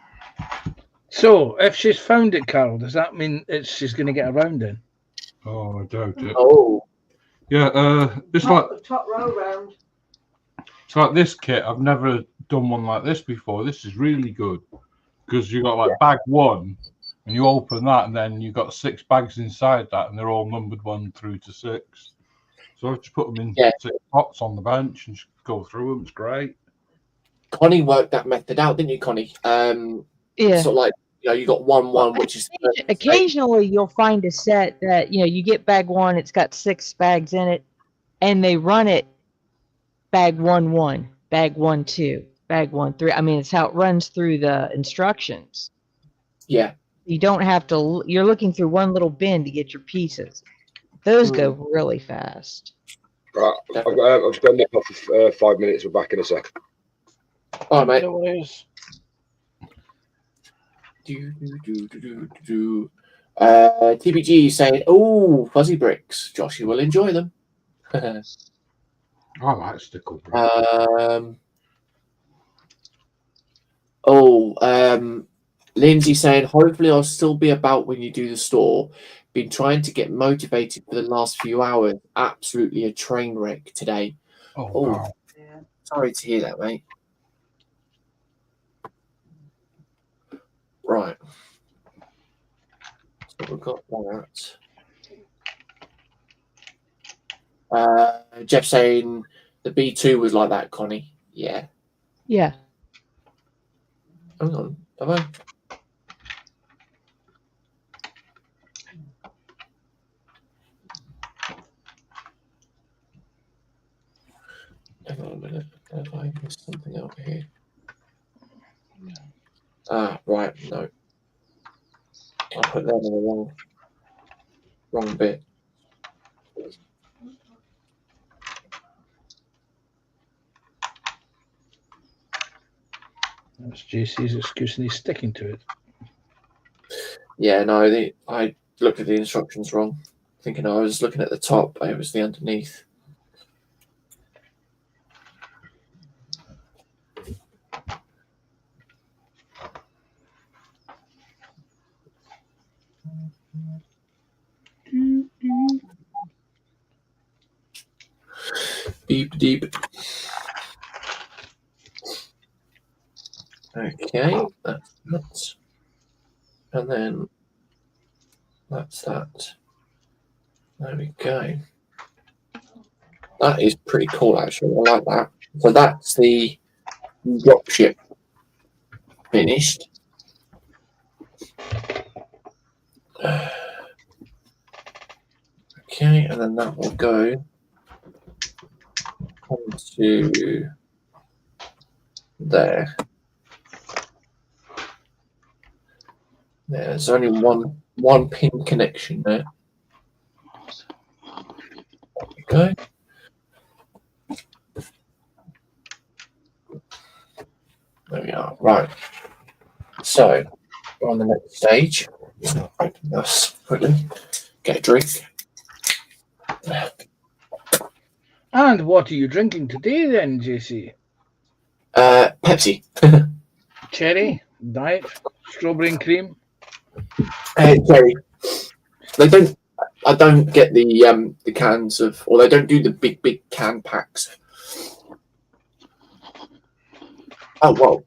So, if she's found it, Carol, does that mean she's going to get around in? Oh, I doubt it. Oh. Yeah, it's Not like the top row round. it's like this kit. I've never done one like this before. This is really good because you got like bag one, and you open that, and then you got 6 bags inside that, and they're all numbered 1 through to 6. So I just put them in 6 pots on the bench and just go through them. It's great. Connie worked that method out, didn't you, Connie? Yeah. So like, you got one, which is occasionally you'll find a set that you get bag 1, it's got 6 bags in it, and they run it bag 1-1, bag 1-2, bag 1-3. I mean, it's how it runs through the instructions. Yeah. You don't have to. You're looking through one little bin to get your pieces. Those go really fast. Right, I've just got to nip off for 5 minutes. We're back in a sec. All right, mate. No worries. TPG saying, "Oh, fuzzy bricks. Josh, you will enjoy them." I like Stickle Bricks. Lindsay saying, "Hopefully, I'll still be about when you do the store. Been trying to get motivated for the last few hours. Absolutely a train wreck today." Oh, Oh, wow. Yeah. sorry to hear that, mate. Right. So we've got that. Jeff saying the B2 was like that, Connie. Yeah. Yeah. Hang on. Have I? Hang on a minute. Have I missed something out here? Ah, right. No. I put that in the wrong bit. That's JC's excuse and he's sticking to it. Yeah, no, I looked at the instructions wrong, thinking I was looking at the top, but it was the underneath. Beep deep. Okay, that's that. And then that's that. There we go. That is pretty cool, actually. I like that. So that's the dropship finished. Okay, and then that will go onto there. There's only one pin connection there. There we go. There we are. Right. So we're on the next stage. Open this quickly. Get a drink. And what are you drinking today then, JC? Pepsi. Cherry, diet, strawberry and cream. Cherry. They don't. I don't get the cans of, or they don't do the big can packs. Oh well.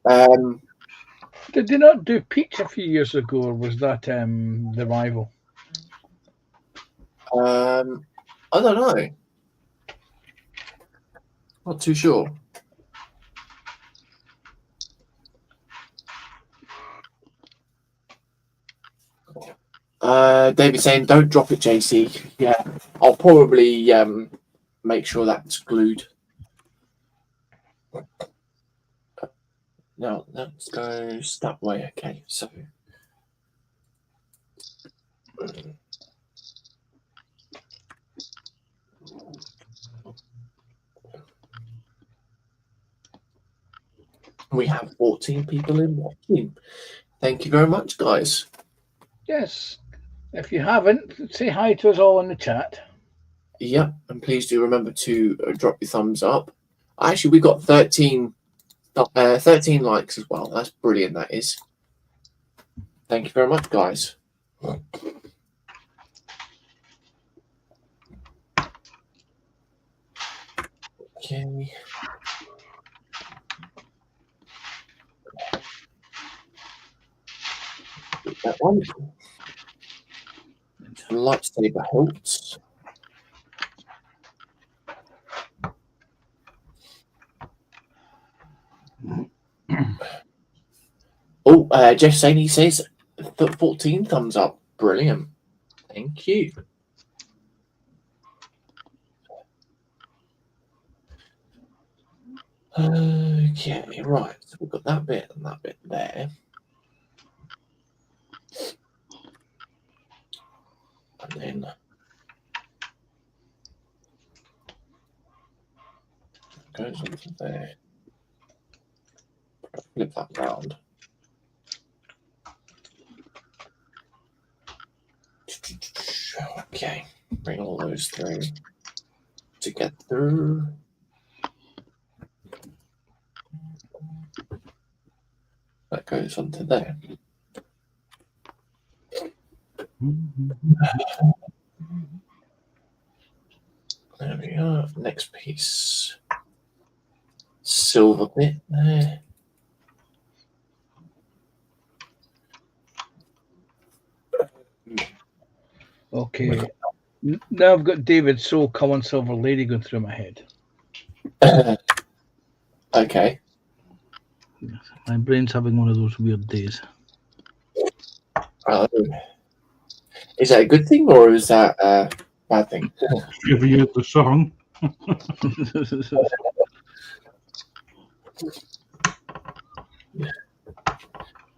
Did they not do peach a few years ago, or was that the rival? I don't know. Not too sure. David saying, "Don't drop it, JC." Yeah, I'll probably make sure that's glued. No, that goes that way. Okay, so we have 14 people in watching. Thank you very much, guys. Yes. If you haven't, say hi to us all in the chat. Yeah, and please do remember to drop your thumbs up. Actually, we got 13 likes as well. That's brilliant, that is. Thank you very much, guys. Okay. That one. Lightsaber helps. Oh, Jeff Saney says 14 thumbs up. Brilliant. Thank you. Okay, right. So we've got that bit and that bit there. And then goes onto there. Flip that round. Okay, bring all those through together. That goes onto there. There we are. Next piece. Silver bit there. Okay. Now I've got David Soul, Common Silver Lady going through my head. Okay. My brain's having one of those weird days. Oh. Is that a good thing or is that a bad thing? Have you heard the song?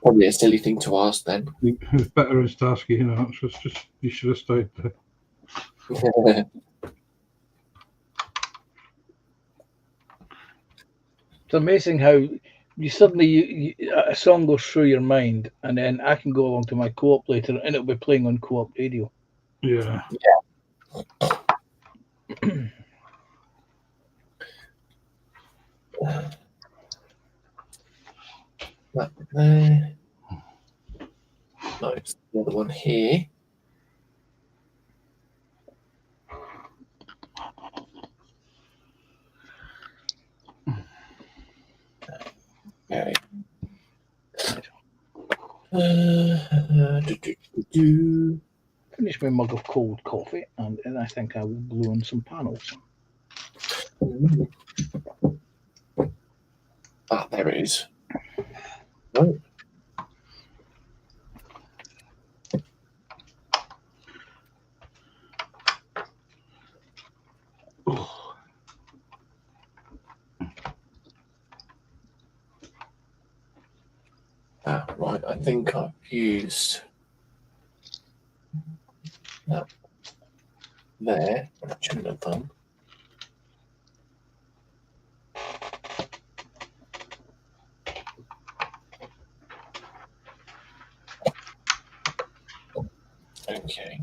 Probably a silly thing to ask then. It's better as to ask you know. It's just you should have stayed there. It's amazing how you suddenly a song goes through your mind, and then I can go along to my co-op later, and it'll be playing on co-op radio. Yeah. That there. No, it's the other one here. Okay. Finish my mug of cold coffee, and then I think I will glue on some panels. Ah, there it is. Right. Right, I think I've used that there, but I shouldn't have done. Okay.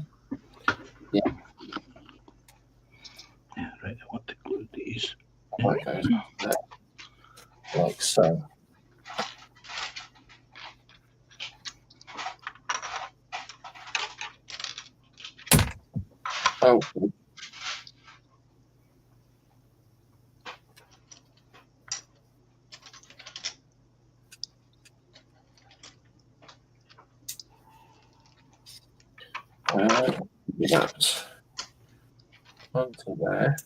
Yeah, right, I want to glue these. That goes there, like so. Oh. That onto there.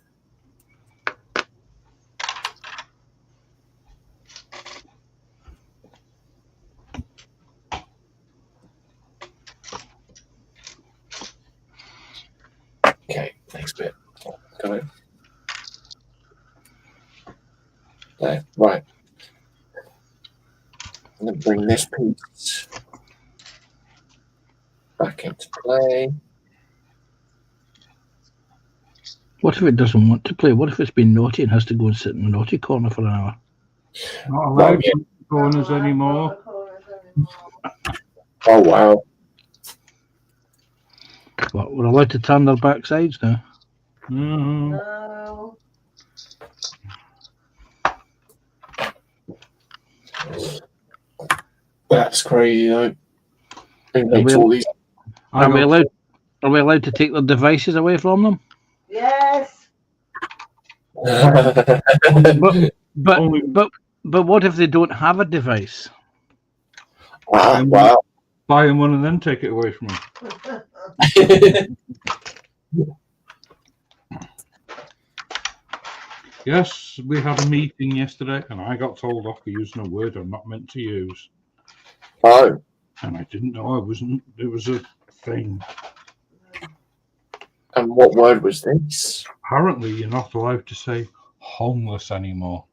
Okay, next bit. Got it. There, right. I'm going to bring this piece back into play. What if it doesn't want to play? What if it's been naughty and has to go and sit in the naughty corner for an hour? Not allowed corners anymore. Oh, wow. What, we're allowed to turn their backsides now? Mm-hmm. No. That's crazy, though. Who Are makes we, all these? are we allowed to take their devices away from them? Yes. But what if they don't have a device? Wow. Buy them one and then take it away from them. Yes, we had a meeting yesterday and I got told off for using a word I'm not meant to use. Oh. And I didn't know I wasn't. It was a thing. And what word was this? Apparently, you're not allowed to say homeless anymore.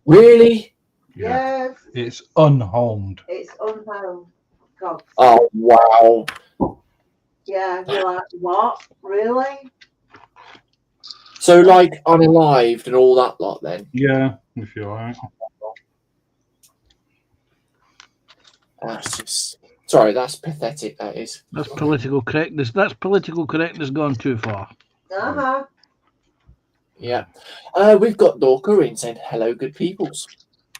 Really? Yeah. Yes. It's unhomed. It's unhomed. God. Oh, wow. Yeah, you're like, what? Really? So, like, unalived and all that lot, then? Yeah, if you like. That's just... Sorry, that's pathetic, that is. That's political correctness. That's political correctness gone too far. Uh-huh. Yeah. We've got Dorca in saying, hello, good peoples.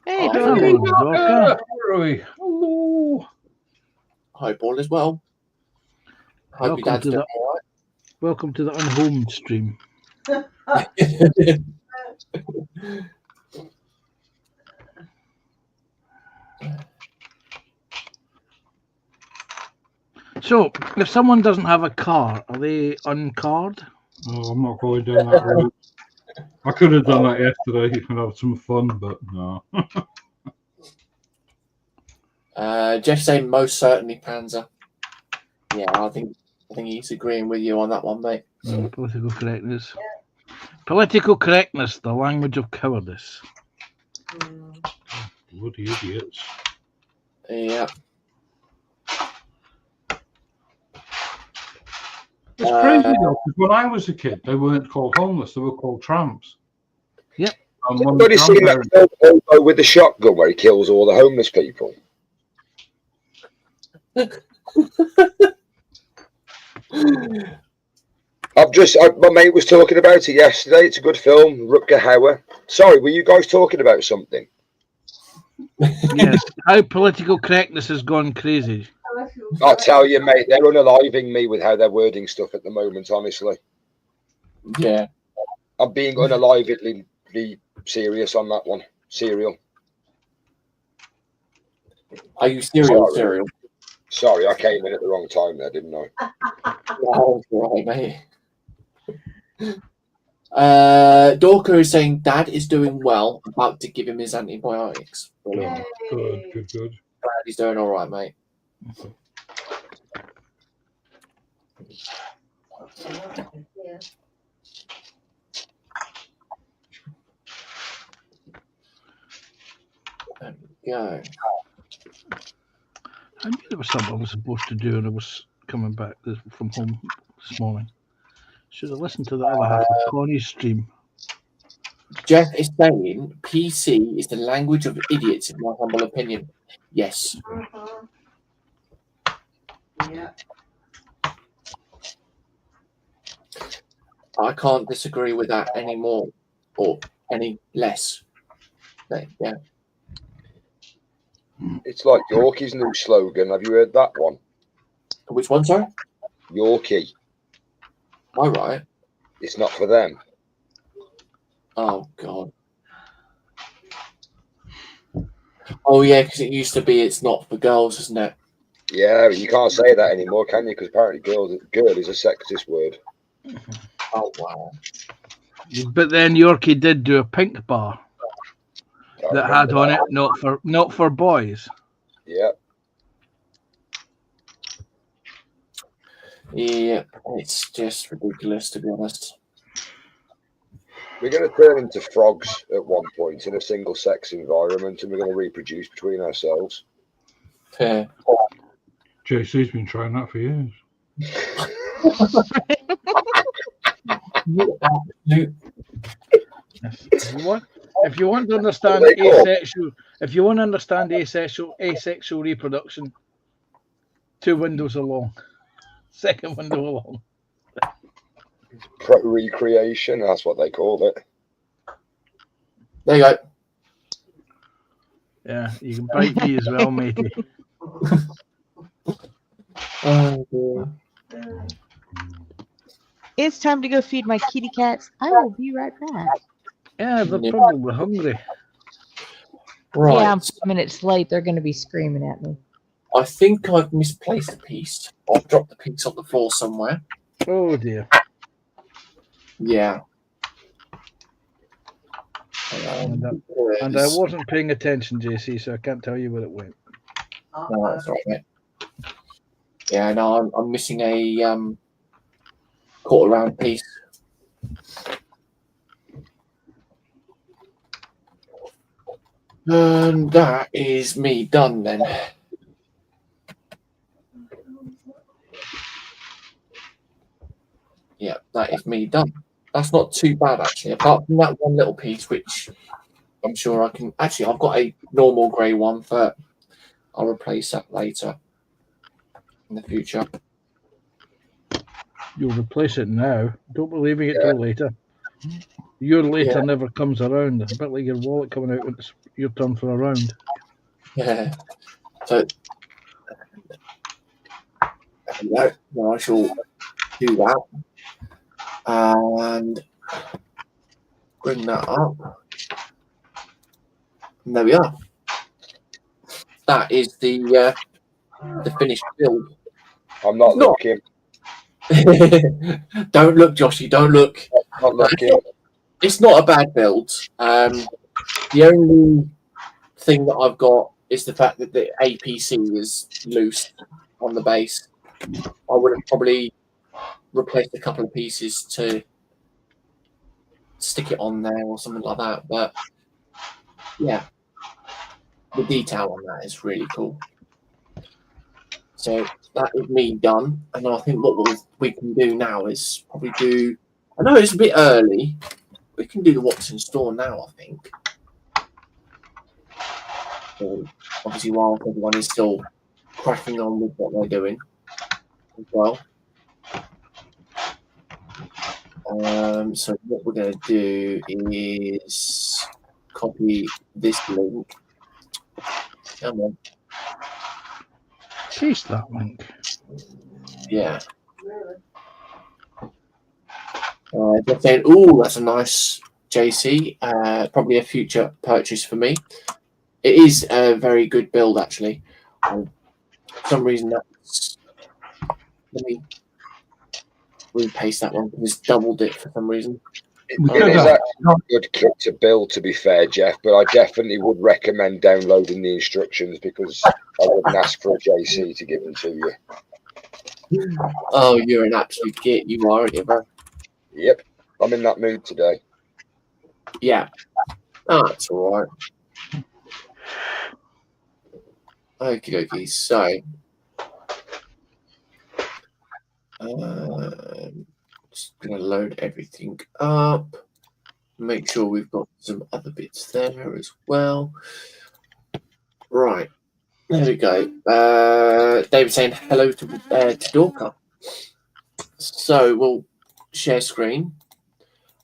Hey, Hi. Dorca. Hello, Dorca. Hello. Hi, Paul, as well. Hope your Welcome dad's to doing the welcome to the unhomed stream. all right. So So, if someone doesn't have a car, are they uncarred? Oh, I'm not going down that route. I could have done that yesterday and had some fun, but no. Jeff saying most certainly Panzer. Yeah, I think he's agreeing with you on that one, mate. Political correctness. Political correctness, the language of cowardice. Bloody idiots. Yeah. It's crazy though, because when I was a kid, they weren't called homeless, they were called tramps. Yep. And when Everybody seen that film with the shotgun where he kills all the homeless people? My mate was talking about it yesterday. It's a good film, Rutger Hauer. Sorry, were you guys talking about something? Yes. How political correctness has gone crazy. I'll tell you, mate, they're unaliving me with how they're wording stuff at the moment, honestly. Yeah. I'm being unalivedly serious on that one. Serial. Are you serial? Sorry, I came in at the wrong time there, didn't I? Oh, right, mate. Dorker is saying Dad is doing well, about to give him his antibiotics. Brilliant. Good. Glad he's doing all right, mate. Yeah. There we go. I knew there was something I was supposed to do and I was coming back from home this morning. Should have listened to the other half of Connie's stream. Jeff is saying PC is the language of idiots, in my humble opinion. Yes. Yeah. I can't disagree with that anymore or any less. Yeah. It's like Yorkie's new slogan. Have you heard that one? Which one, sorry? Yorkie. All right. It's not for them. Oh, God. Oh, yeah, because it used to be it's not for girls, isn't it? Yeah, you can't say that anymore, can you? Because apparently girl is a sexist word. Oh, wow. But then Yorkie did do a pink bar that had on it not for boys. Yeah. Yeah, it's just ridiculous, to be honest. We're going to turn into frogs at one point in a single-sex environment, and we're going to reproduce between ourselves. Yeah. JC's been trying that for years. If you want to understand asexual reproduction, 2 windows along, second window along. Recreation, that's what they call it. There you go. Yeah, you can bite me as well, matey. Oh, dear. It's time to go feed my kitty cats. I will be right back. Yeah, they're probably hungry. Right. Yeah, I'm 5 minutes late. They're going to be screaming at me. I think I've misplaced a piece. I've dropped the piece on the floor somewhere. Oh, dear. Yeah. And I wasn't paying attention, JC, so I can't tell you where it went. No, that's right, mate. Yeah, no, I'm missing a quarter round piece. And that is me done then. Yeah, that is me done. That's not too bad, actually, apart from that one little piece, which I'm sure I can... Actually, I've got a normal grey one, but I'll replace that later in the future. You'll replace it now. Don't be leaving it till later. Your later never comes around. A bit like your wallet coming out when it's your turn for a round. Yeah. So, I shall do that. And bring that up. And there we are. That is the finished build. I'm not No. looking. Don't look, Joshy. Don't look. Not looking. It's not a bad build. The only thing that I've got is the fact that the APC is loose on the base. I would have probably replaced a couple of pieces to stick it on there or something like that. But yeah, the detail on that is really cool. So that is me done. And I think what we can do now is probably do. I know it's a bit early. We can do the what's in store now, I think. So obviously, while everyone is still cracking on with what they're doing as well. So what we're going to do is copy this link. Come on. Paste that link. Yeah. Really? Just saying, oh, that's a nice JC. Probably a future purchase for me. It is a very good build, actually. For some reason, that's. Let me repaste that one because it's doubled it for some reason. It is actually a good kit to build, to be fair, Jeff, but I definitely would recommend downloading the instructions because I wouldn't ask for a JC to give them to you. Oh, you're an absolute git. You are, aren't you, bro? Yep, I'm in that mood today. Yeah. Oh, that's all right. Okie dokie. So, just going to load everything up. Make sure we've got some other bits there as well. Right. There we go. David saying hello to Dorka. So we'll share screen.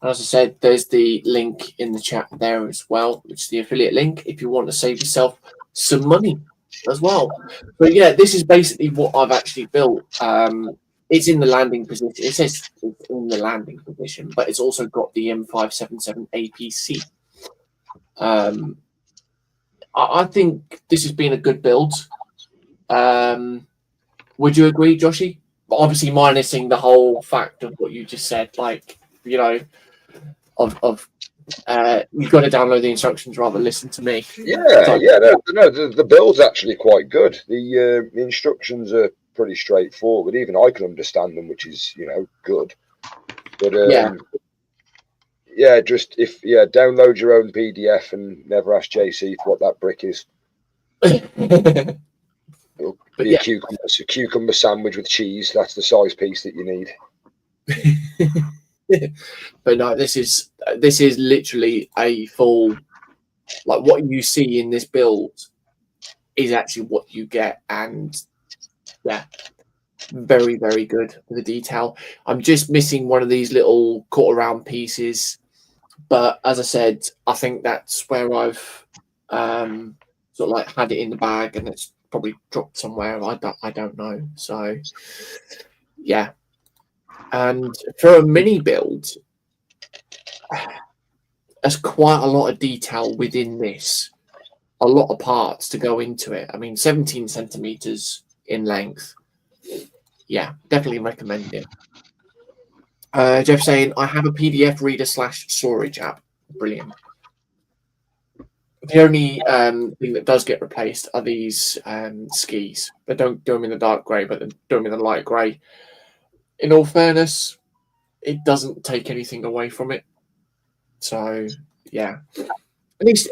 And as I said, there's the link in the chat there as well, which is the affiliate link if you want to save yourself some money as well. But yeah, this is basically what I've actually built. It's in the landing position. It says it's in the landing position, but it's also got the M577 APC. I think this has been a good build. Would you agree, Joshy? Obviously, minusing the whole fact of what you just said, like, you know, you've got to download the instructions rather than listen to me. Yeah, the build's actually quite good. The instructions are pretty straightforward. Even I can understand them, which is, you know, good. But download your own PDF and never ask JC for what that brick is. But yeah, a cucumber sandwich with cheese. That's the size piece that you need. But no, this is literally a full, like, what you see in this build is actually what you get, and yeah, very, very good for the detail. I'm just missing one of these little quarter round pieces, but as I said, I think that's where I've sort of like had it in the bag and it's probably dropped somewhere. I don't know. So yeah. And for a mini build, there's quite a lot of detail within this, a lot of parts to go into it. I mean, 17 centimeters in length. Yeah, definitely recommend it. Jeff saying, I have a PDF reader / storage app. Brilliant. The only thing that does get replaced are these skis. They don't do them in the dark grey, but they do them in the light grey. In all fairness, it doesn't take anything away from it. So yeah, at least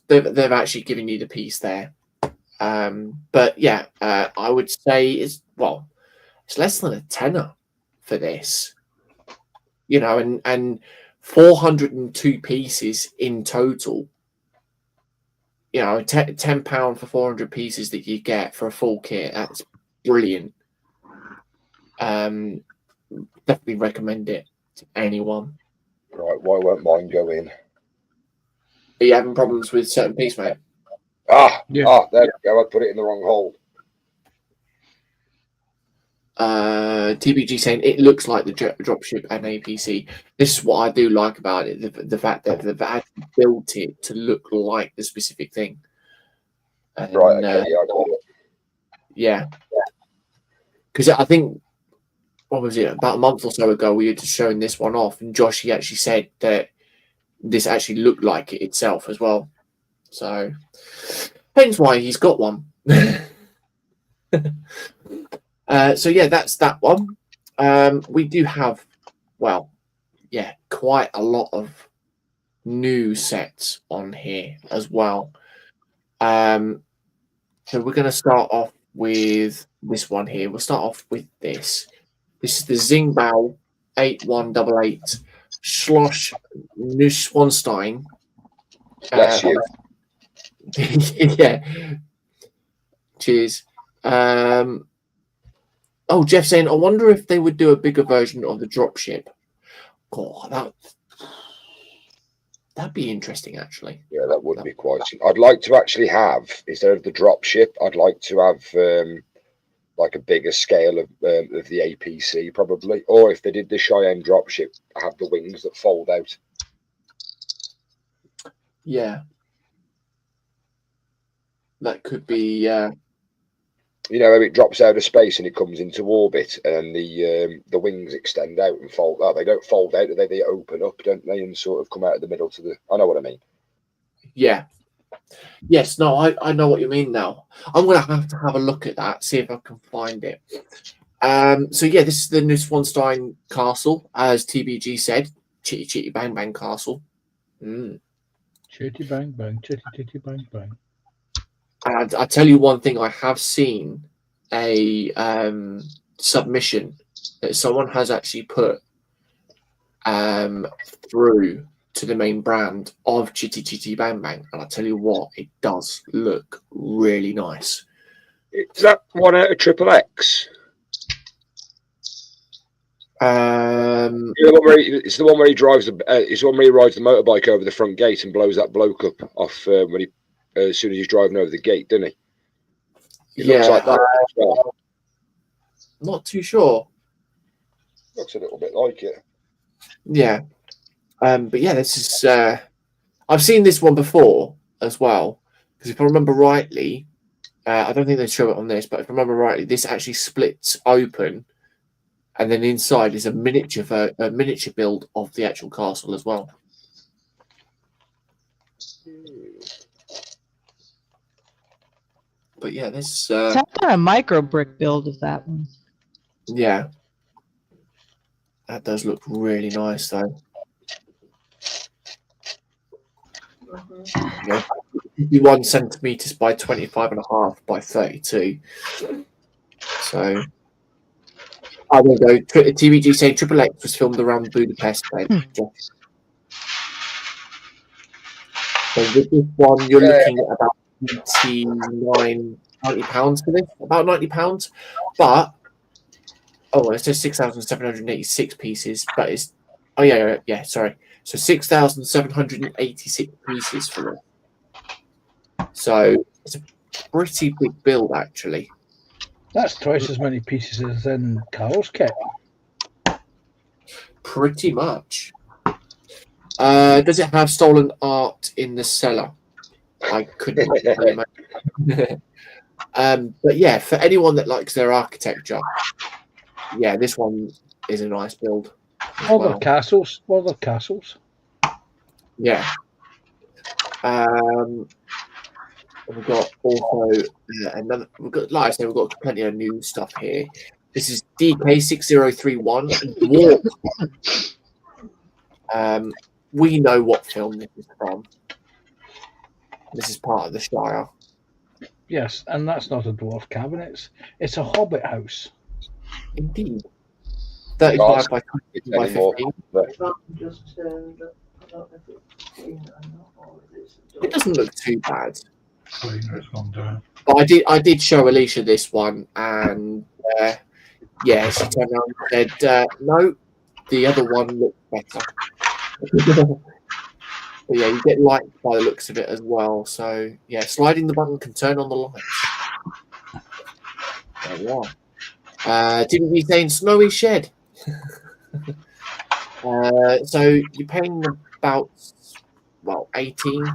they've actually given you the piece there. But yeah, I would say it's less than a tenner for this, you know, and 402 pieces in total. You know, £10 for 400 pieces that you get for a full kit. That's brilliant. Definitely recommend it to anyone. Right, why won't mine go in? Are you having problems with certain piece, mate? There we go. I put it in the wrong hole. TBG saying it looks like the Dropship and APC. This is what I do like about it: the fact that they've actually built it to look like the specific thing. And, right. Okay. Yeah. I got it. Yeah. because I think, what was it, about a month or so ago, we were just showing this one off, and Josh, he actually said that this actually looked like it itself as well. So, hence why he's got one. So yeah, that's that one. We do have, well, yeah, quite a lot of new sets on here as well. So we're going to start off with this one here. We'll start off with this. This is the Zingbao 8188 Schloss Neuschwanstein. Bless you. Yeah. Cheers. Oh, Jeff saying, I wonder if they would do a bigger version of the Dropship. God, that'd be interesting, actually. Yeah, that would be quite. I'd like to actually have, instead of the Dropship, I'd like to have like a bigger scale of the APC, probably. Or if they did the Cheyenne Dropship, have the wings that fold out. Yeah. That could be... You know, it drops out of space and it comes into orbit, and the wings extend out and fold out. They don't fold out; they open up, don't they, and sort of come out of the middle to the. I know what I mean. Yeah. Yes. No. I know what you mean now. I'm gonna have to have a look at that, see if I can find it. So yeah, this is the Neuschwanstein Castle, as TBG said, Chitty Chitty Bang Bang Castle. Chitty bang bang, chitty chitty bang bang. And I tell you one thing, I have seen a submission that someone has actually put through to the main brand of Chitty Chitty Bang Bang, and I tell you what, it does look really nice. Is that one out of Triple X? It's the one where he drives it's the one where he rides the motorbike over the front gate and blows that bloke up off when he. As soon as he's driving over the gate, doesn't he? Looks like that. Well. Not too sure. Looks a little bit like it. Yeah. But yeah, this is... I've seen this one before as well, because if I remember rightly, I don't think they show it on this, but if I remember rightly, this actually splits open, and then inside is a miniature build of the actual castle as well. But yeah, this Some kind of micro brick build of that one. Yeah, that does look really nice though. Yeah, 51 centimeters by 25.5 by 32. So I will go. TVG saying Triple X was filmed around Budapest. So with this one, you're looking at about £90 for this, about £90, but it says 6,786 pieces, but it's sorry, so 6,786 pieces for it. So it's a pretty big build, actually. That's twice as many pieces as in Carl's kit. Pretty much. Does it have stolen art in the cellar? I couldn't really imagine. But yeah, for anyone that likes their architecture, yeah, this one is a nice build. Other castles. Yeah. We've got also another. We've got, like I said, we've got plenty of new stuff here. This is DK6031 Dwarf. We know what film this is from. This is part of the Shire. Yes, and that's not a dwarf cabin. It's a hobbit house. Indeed. 35 by 15. Just turned up. I don't know if it's clean or not, or if it's It doesn't look too bad. It's gone down. But I did show Alicia this one, and she turned around and said, no, the other one looks better. But yeah, you get light by the looks of it as well. So yeah, sliding the button can turn on the lights. There you are. Didn't we say in Snowy Shed? So you're paying about £18,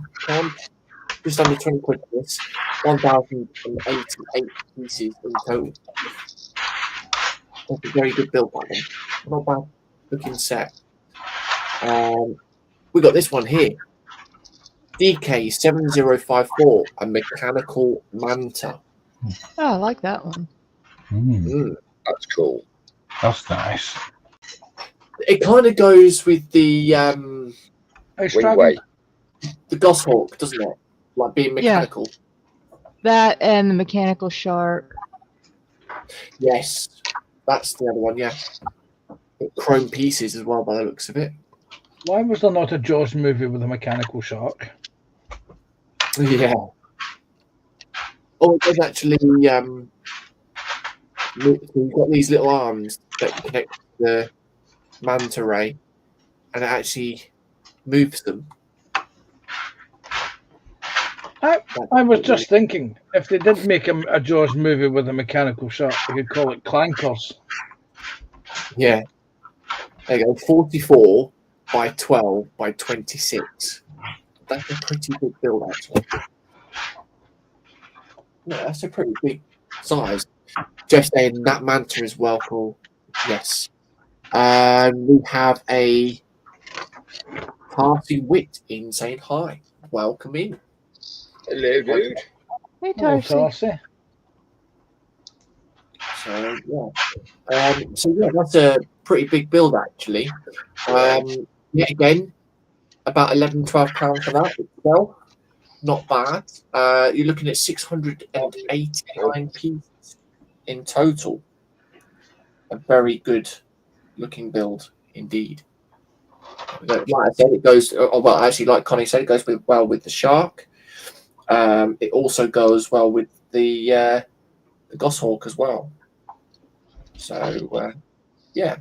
just under 20 quid for this. 1,088 pieces in total. That's a very good build, that one. Not bad looking set. We got this one here. DK7054, a mechanical manta. Oh, I like that one. That's cool. That's nice. It kind of goes with the Wingway. goshawk, doesn't it? Like being mechanical. That and the mechanical shark. Yes, that's the other one. Yeah, chrome pieces as well, by the looks of it. Why was there not a Jaws movie with a mechanical shark? Yeah. Oh, it does actually. You've got these little arms that connect the manta ray, and it actually moves them. I was just thinking, if they did make a Jaws movie with a mechanical shark, they could call it Clankers. Yeah. There you go. 44 by 12 by 26. That's a pretty big build, actually. Yeah, that's a pretty big size. Just saying that manta is well cool. Yes. We have a Party Wit in saying hi. Welcome in. Hello, dude. Hey, Oh, Darcy. Darcy. So yeah, that's a pretty big build, actually. Yet again, about £11-12 for that itself. Not bad. You're looking at 689 pieces in total. A very good looking build indeed. Like I said, it goes well. Actually, like Connie said, it goes well with the shark. It also goes well with the goshawk as well. So yeah.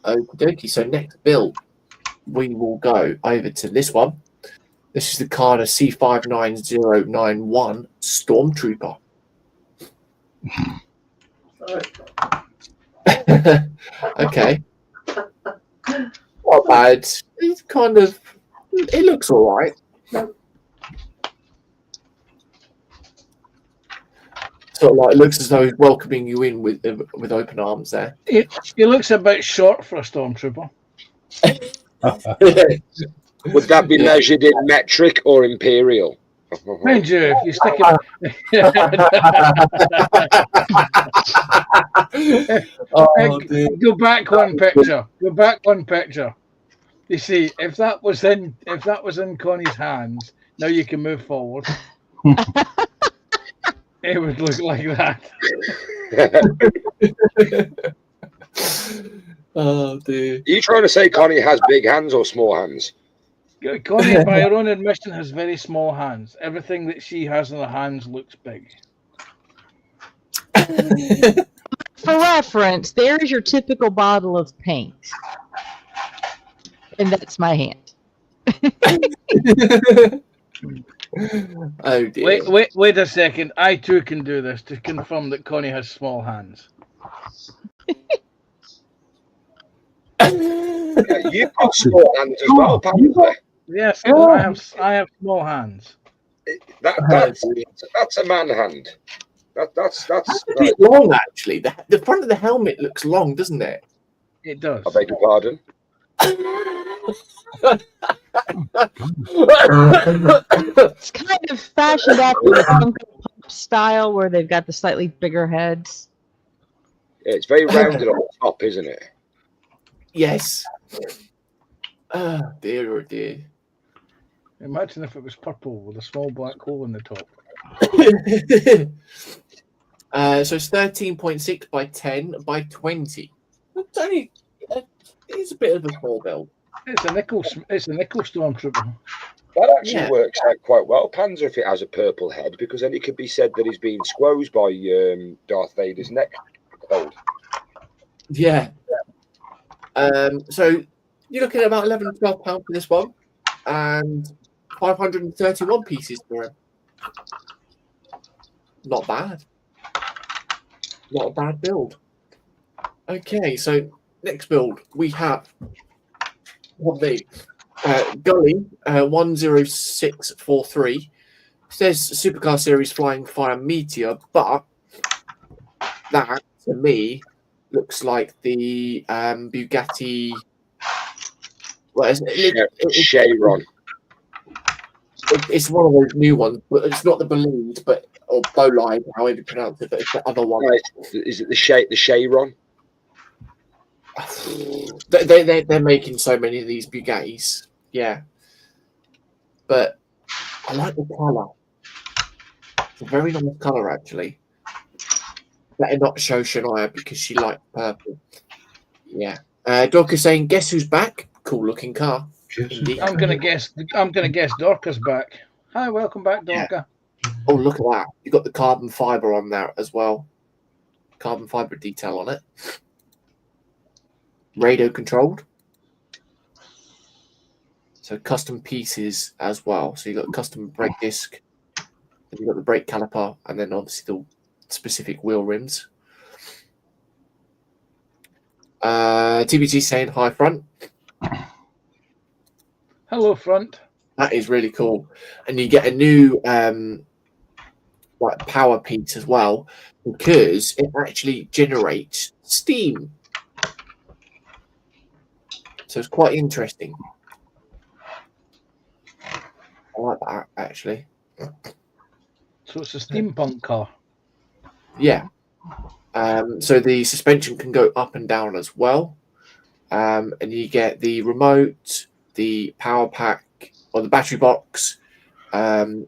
Okie dokie. So next build, we will go over to this one. This is the Carter C59091 Stormtrooper. Okay. Not bad. It's kind of. It looks all right. Sort of like it looks as though he's welcoming you in with open arms there. He looks a bit short for a stormtrooper. Would that be measured in metric or imperial? Mind you, if you stick it. Go back one picture. Go back one picture. You see, if that was in Connie's hands, now you can move forward. It would look like that. Oh dear. Are you trying to say Connie has big hands or small hands? Connie, by her own admission, has very small hands. Everything that she has in her hands looks big. For reference, there's your typical bottle of paint. And that's my hand. Oh dear. Wait a second. I too can do this to confirm that Connie has small hands. You've got small hands as well, apparently. Yes, I have small hands. That's a man hand. That's a bit long, actually. The front of the helmet looks long, doesn't it? It does. I beg your pardon. It's kind of fashioned after the Funko Pop style, where they've got the slightly bigger heads. Yeah, it's very rounded on the top, isn't it? Yes. Oh dear, oh dear. Imagine if it was purple with a small black hole in the top. So it's 13.6 by 10 by 20. It's only it's a bit of a small build. It's a nickel stormtrooper. That actually works out quite well, Panzer, if it has a purple head, because then it could be said that he's being squozed by Darth Vader's neck cold. Yeah. So you're looking at about £11-12 for this one, and 531 pieces for him. Not bad. Not a bad build. Okay, so next build we have Gully 10643. Says Supercar Series Flying Fire Meteor, but that to me looks like the Bugatti. Well, Cheyenne. It's one of those new ones, but it's not the ballooned, or Bolide, however you pronounce it, but it's the other one. Right. Is it the Cheyenne? They're making so many of these Bugattis, yeah. But I like the colour. It's a very nice colour, actually. Better not show Shania because she likes purple. Yeah. Dorcas saying, "Guess who's back? Cool looking car." Indeed. I'm gonna guess Dorca's back. Hi, welcome back, Dorca. Oh, look at that! You got the carbon fibre on there as well. Carbon fibre detail on it. Radio controlled. So custom pieces as well. So you got custom brake disc, and you got the brake caliper, and then obviously the specific wheel rims. TBG saying hi front. Hello front. That is really cool, and you get a new like power piece as well because it actually generates steam. So it's quite interesting. I like that actually. So it's a steampunk car. Yeah. So the suspension can go up and down as well. And you get the remote, the power pack, or the battery box. I'm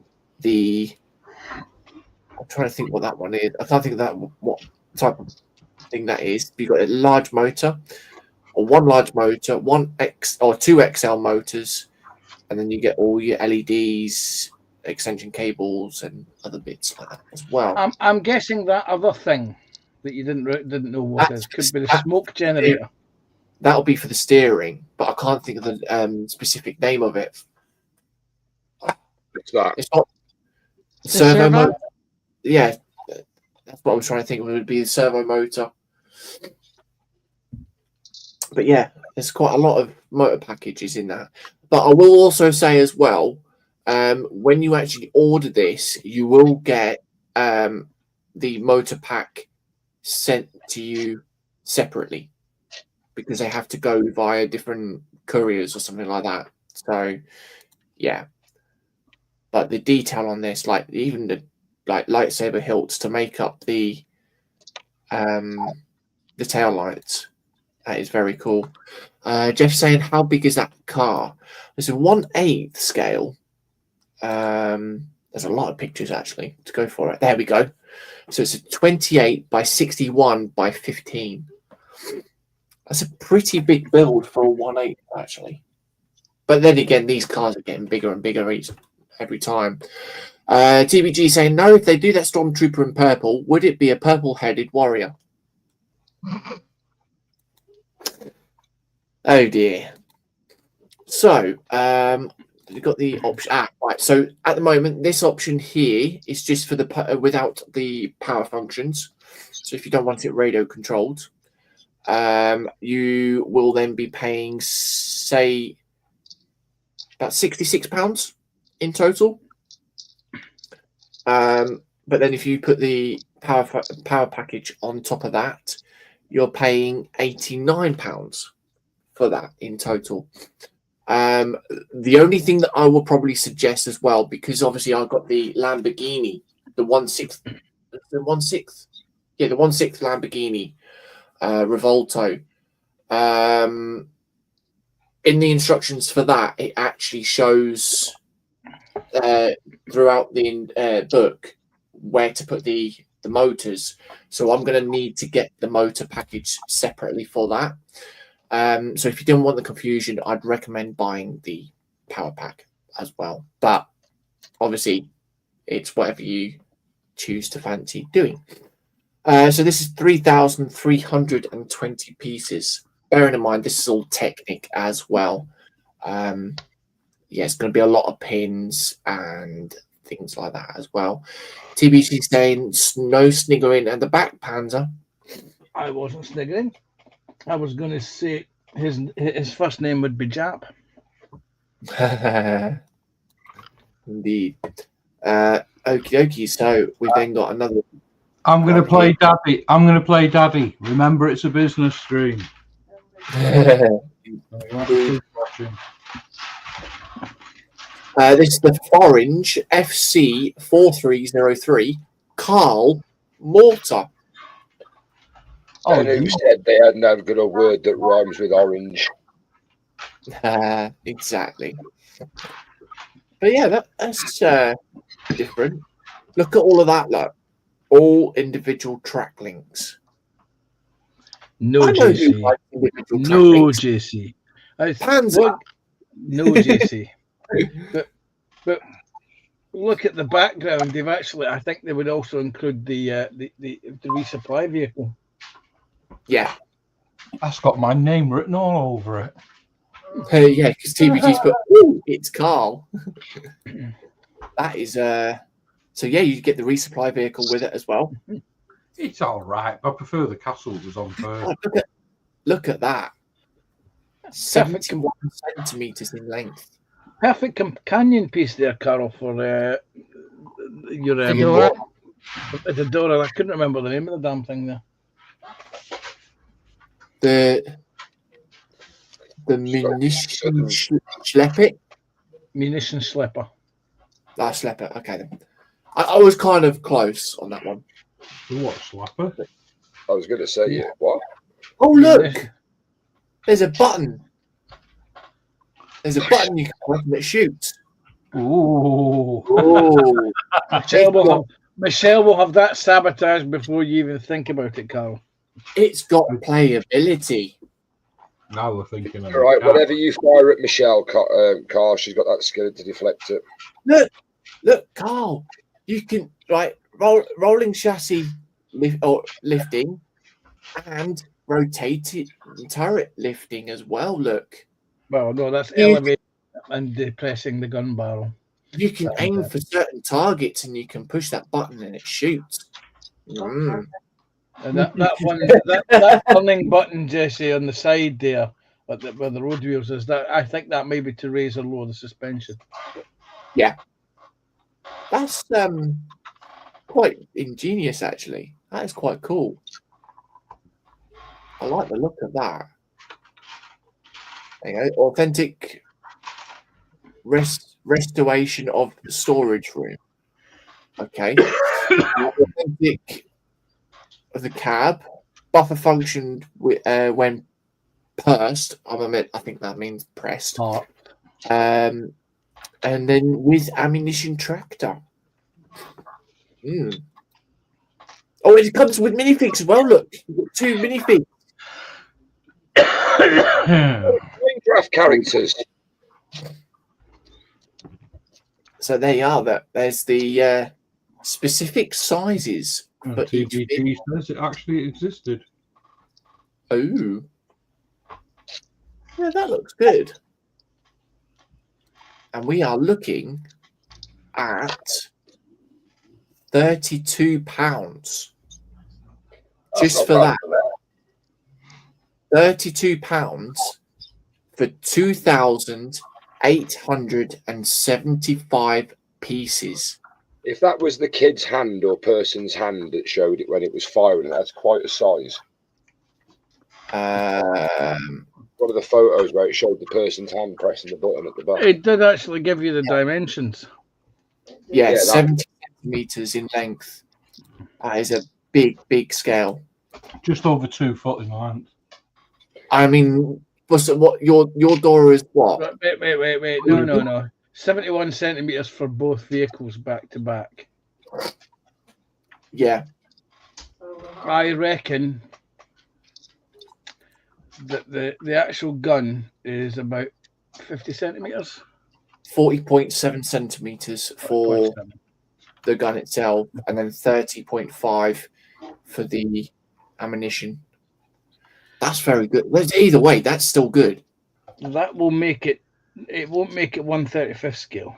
trying to think what that one is. I can't think of that what type of thing that is. But you've got a large motor, or one large motor, two XL motors, and then you get all your LEDs, extension cables, and other bits like that as well. I'm guessing that other thing that you didn't know what is could be the smoke generator. That'll be for the steering, but I can't think of the specific name of it. What's that? It's not servo motor. Yeah, that's what I was trying to think of. It would be the servo motor. But yeah, there's quite a lot of motor packages in that. But I will also say as well, when you actually order this, you will get the motor pack sent to you separately because they have to go via different couriers or something like that. So yeah, but the detail on this, like even the lightsaber hilts to make up the tail lights, that is very cool. Jeff saying, how big is that car? It's a 1/8 scale. There's a lot of pictures actually to go for it. There we go. So it's a 28 by 61 by 15. That's a pretty big build for a 1/8 actually. But then again, these cars are getting bigger and bigger every time. TBG saying, no, if they do that Stormtrooper in purple, would it be a purple-headed warrior? Oh dear. So, you've got the option. Right. So at the moment, this option here is just for the without the power functions. So if you don't want it radio controlled, you will then be paying, say, about £66 in total. But then if you put the power package on top of that, you're paying £89 for that in total. The only thing that I will probably suggest as well, because obviously I've got the Lamborghini, the 1/6 Lamborghini Revolto. In the instructions for that, it actually shows throughout the book where to put the motors. So I'm going to need to get the motor package separately for that. So if you didn't want the confusion, I'd recommend buying the power pack as well. But obviously, it's whatever you choose to fancy doing. So this is 3,320 pieces. Bearing in mind, this is all Technic as well. Yeah, it's going to be a lot of pins and things like that as well. TBC saying, no sniggering at the back, Panzer. I wasn't sniggering. I was going to say his first name would be Jap. Indeed. Okie dokie. So we've then got another I'm going to play Daddy. I'm going to play Daddy. Remember, it's a business stream. This is the Orange FC 4303 Carl Mortar. Oh, who said they hadn't had a word that rhymes with orange? Exactly. But yeah, that's different. Look at all of that, look. All individual track links. No, JC. No, JC. No, JC. But look at the background. They've actually, I think they would also include the resupply vehicle. Yeah. That's got my name written all over it. Yeah, because TBG's put, ooh, it's Carl. That is, so yeah, you get the resupply vehicle with it as well. It's all right. I prefer the castle was on first. Oh, look at that. 71 centimeters in length. Perfect companion piece there, Carol, for your Fedora. I couldn't remember the name of the damn thing there. The munition schlepper. Munition schlepper. Ah, schlepper. Okay then. I was kind of close on that one. What slapper? I was going to say what? Oh look, there's a button. There's a button you can press and it shoots. Ooh. Ooh. Michelle will have that sabotaged before you even think about it, Carl. It's got playability. Now we're thinking of all right, whenever you fire at Michelle, Carl, she's got that skill to deflect it. Look, Carl, you can rolling chassis lifting and rotated turret lifting as well. Look. Well, no, that's elevating and depressing the gun barrel. You can aim for certain targets and you can push that button and it shoots. Mm. And that turning button, Jesse, on the side there, where the road wheels is, that I think that may be to raise or lower the suspension. Yeah, that's quite ingenious, actually. That is quite cool. I like the look of that. There you go. Authentic restoration of the storage room. Okay. Authentic of the cab. Buffer functioned when pursed. I think that means pressed. Oh. And then with ammunition tractor. Mm. Oh, it comes with minifigs as well. Look, you've got 2 minifigs. Draft characters. So there you are. There's the specific sizes. But TBT says it actually existed. Oh, yeah, that looks good. And we are looking at £32 just for that. £32 for 2,875 pieces. If that was the kid's hand or person's hand that showed it when it was firing, that's quite a size. One of the photos where it showed the person's hand pressing the button at the bottom. It did actually give you the dimensions. Yeah, 70 centimeters in length. That is a big scale. Just over 2 foot in length. I mean, what your door is what? Wait. No. 71 centimeters for both vehicles back to back. Yeah. I reckon that the actual gun is about 50 centimeters. 40.7 centimeters for the gun itself, and then 30.5 for the ammunition. That's very good. Either way, that's still good. That will make it. It won't make it 1/35th scale.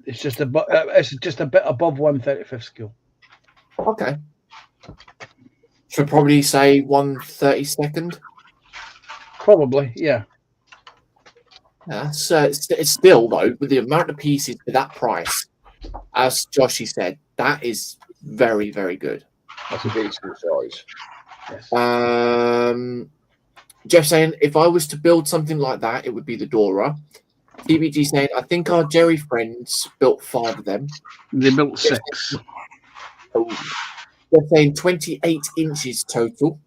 It's just a bit above 1/35th scale. Okay. Should probably say 1/32nd. Probably, yeah. It's still though with the amount of pieces for that price, as Joshy said, That is very, very good. That's a decent size. Yes. Jeff saying, if I was to build something like that, it would be the Dora. TBG saying, I think our Jerry friends built 5 of them. They built 6. They're saying 28 inches total.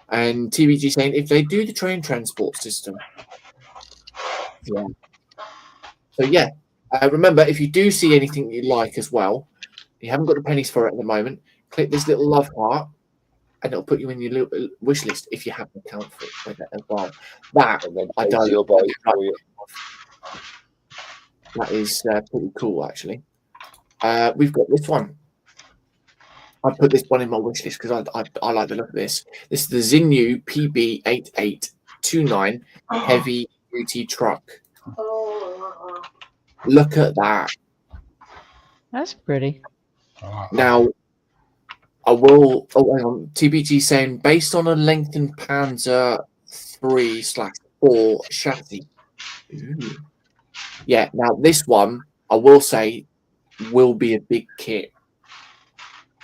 And TBG saying, if they do the train transport system. Yeah. So, yeah. Remember, if you do see anything you like as well, you haven't got the pennies for it at the moment, click this little love heart, and it'll put you in your little wish list if you have an account for it as well. That, And then I don't you'll buy it for you. That is pretty cool, actually. We've got this one. I put this one in my wish list because I like the look of this. This is the Zinyu PB8829 heavy duty truck. Oh, Look at that. That's pretty. Now, I will. Oh, hang on. TBG saying based on a lengthened Panzer 3/4 chassis. Ooh. Yeah. Now this one, I will say, will be a big kit.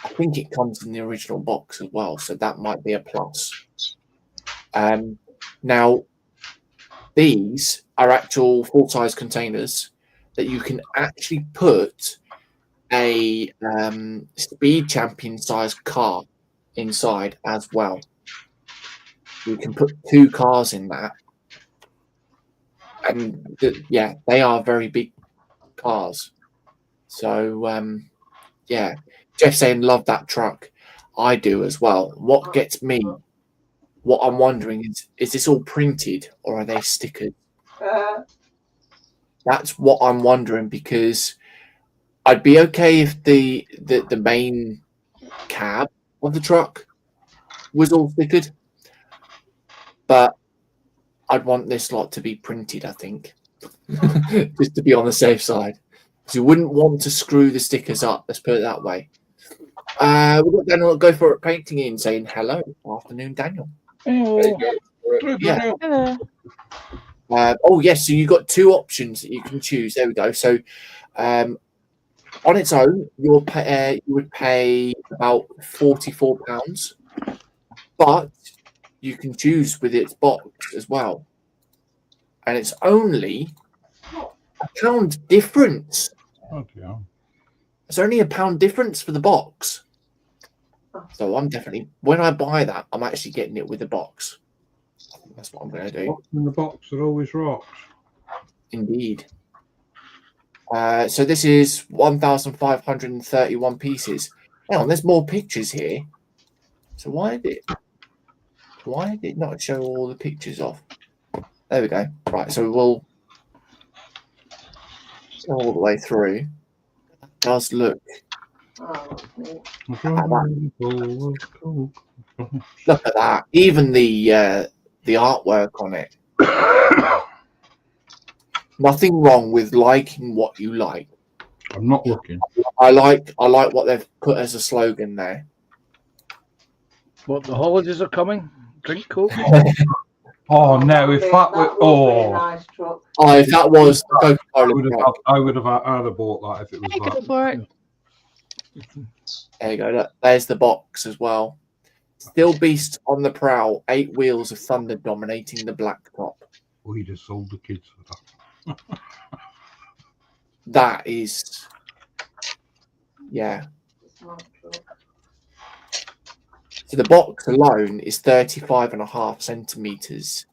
I think it comes in the original box as well, so that might be a plus. Now, these are actual full-size containers that you can actually put a speed champion size car inside as well. You can put 2 cars in that, and yeah, they are very big cars. So yeah, Jeff saying love that truck. I do as well. What gets me, what I'm wondering is this all printed or are they stickers? That's what I'm wondering, because I'd be okay if the main cab of the truck was all stickered, but I'd want this lot to be printed, I think, just to be on the safe side. Because you wouldn't want to screw the stickers up. Let's put it that way. We've got Daniel Go For It painting in saying hello, afternoon, Daniel. Oh, Yeah. Hello. Oh yes, so you've got 2 options that you can choose. There we go. So on its own, you would pay about £44, but you can choose with its box as well, and it's only £1 difference. Okay. It's only £1 difference for the box. So I'm definitely, when I buy that, I'm actually getting it with the box. I think that's what I'm going to do. What's in the box that always rocks? Indeed. So this is 1,531 pieces. Hang on, there's more pictures here. So why did it not show all the pictures off? There we go. Right, so we'll go all the way through. It does look. Look at that. Even the artwork on it. Nothing wrong with liking what you like. I'm not looking. I like what they've put as a slogan there. what, the holidays are coming? Drink Coke? Oh no! If that were, a nice truck. Oh, if that was the Coca-Cola, I'd have bought that if it was Hey, go that. for it. there you go. Look, there's the box as well. Still beast on the prowl. 8 wheels of thunder dominating the black top. We just sold the kids for that. That is, yeah. So the box alone is 35.5 centimeters.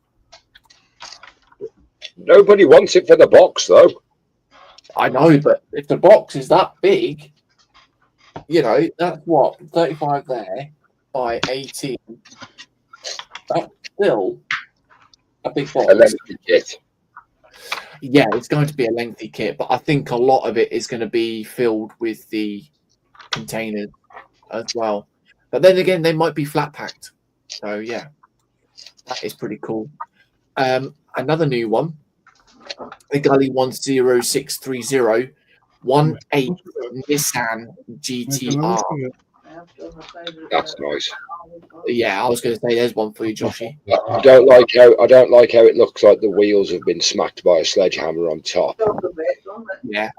Nobody wants it for the box, though. I know, but if the box is that big, you know, that's what, 35 there by 18. That's still a big box. A lengthy kit. Yeah, it's going to be a lengthy kit, but I think a lot of it is going to be filled with the containers as well. But then again, they might be flat packed. So yeah, that is pretty cool. Another new one, the Gully 10630 1.8 Nissan GTR. That's nice. Yeah, I was going to say there's one for you, Joshy. I don't like how it looks like the wheels have been smacked by a sledgehammer on top. Yeah.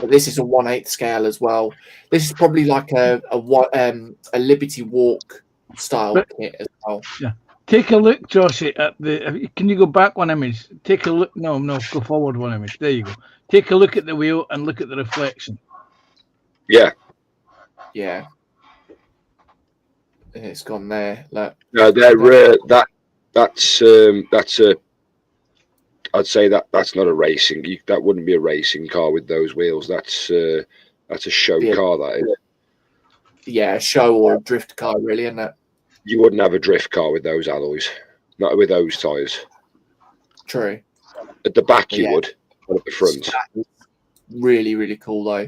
But this is a 1/8 scale as well. This is probably like a Liberty Walk style kit as well. Yeah. Take a look, Joshy, at the. Can you go back one image? Take a look. No, go forward one image. There you go. Take a look at the wheel and look at the reflection. Yeah. Yeah. It's gone there. Look. No, they're that's a. I'd say that's not a racing. That wouldn't be a racing car with those wheels. That's a show car. That is. Yeah, a show or a drift car, really, isn't it? You wouldn't have a drift car with those alloys, not with those tyres. True. At the back, you would, but at the front. Really, really cool, though.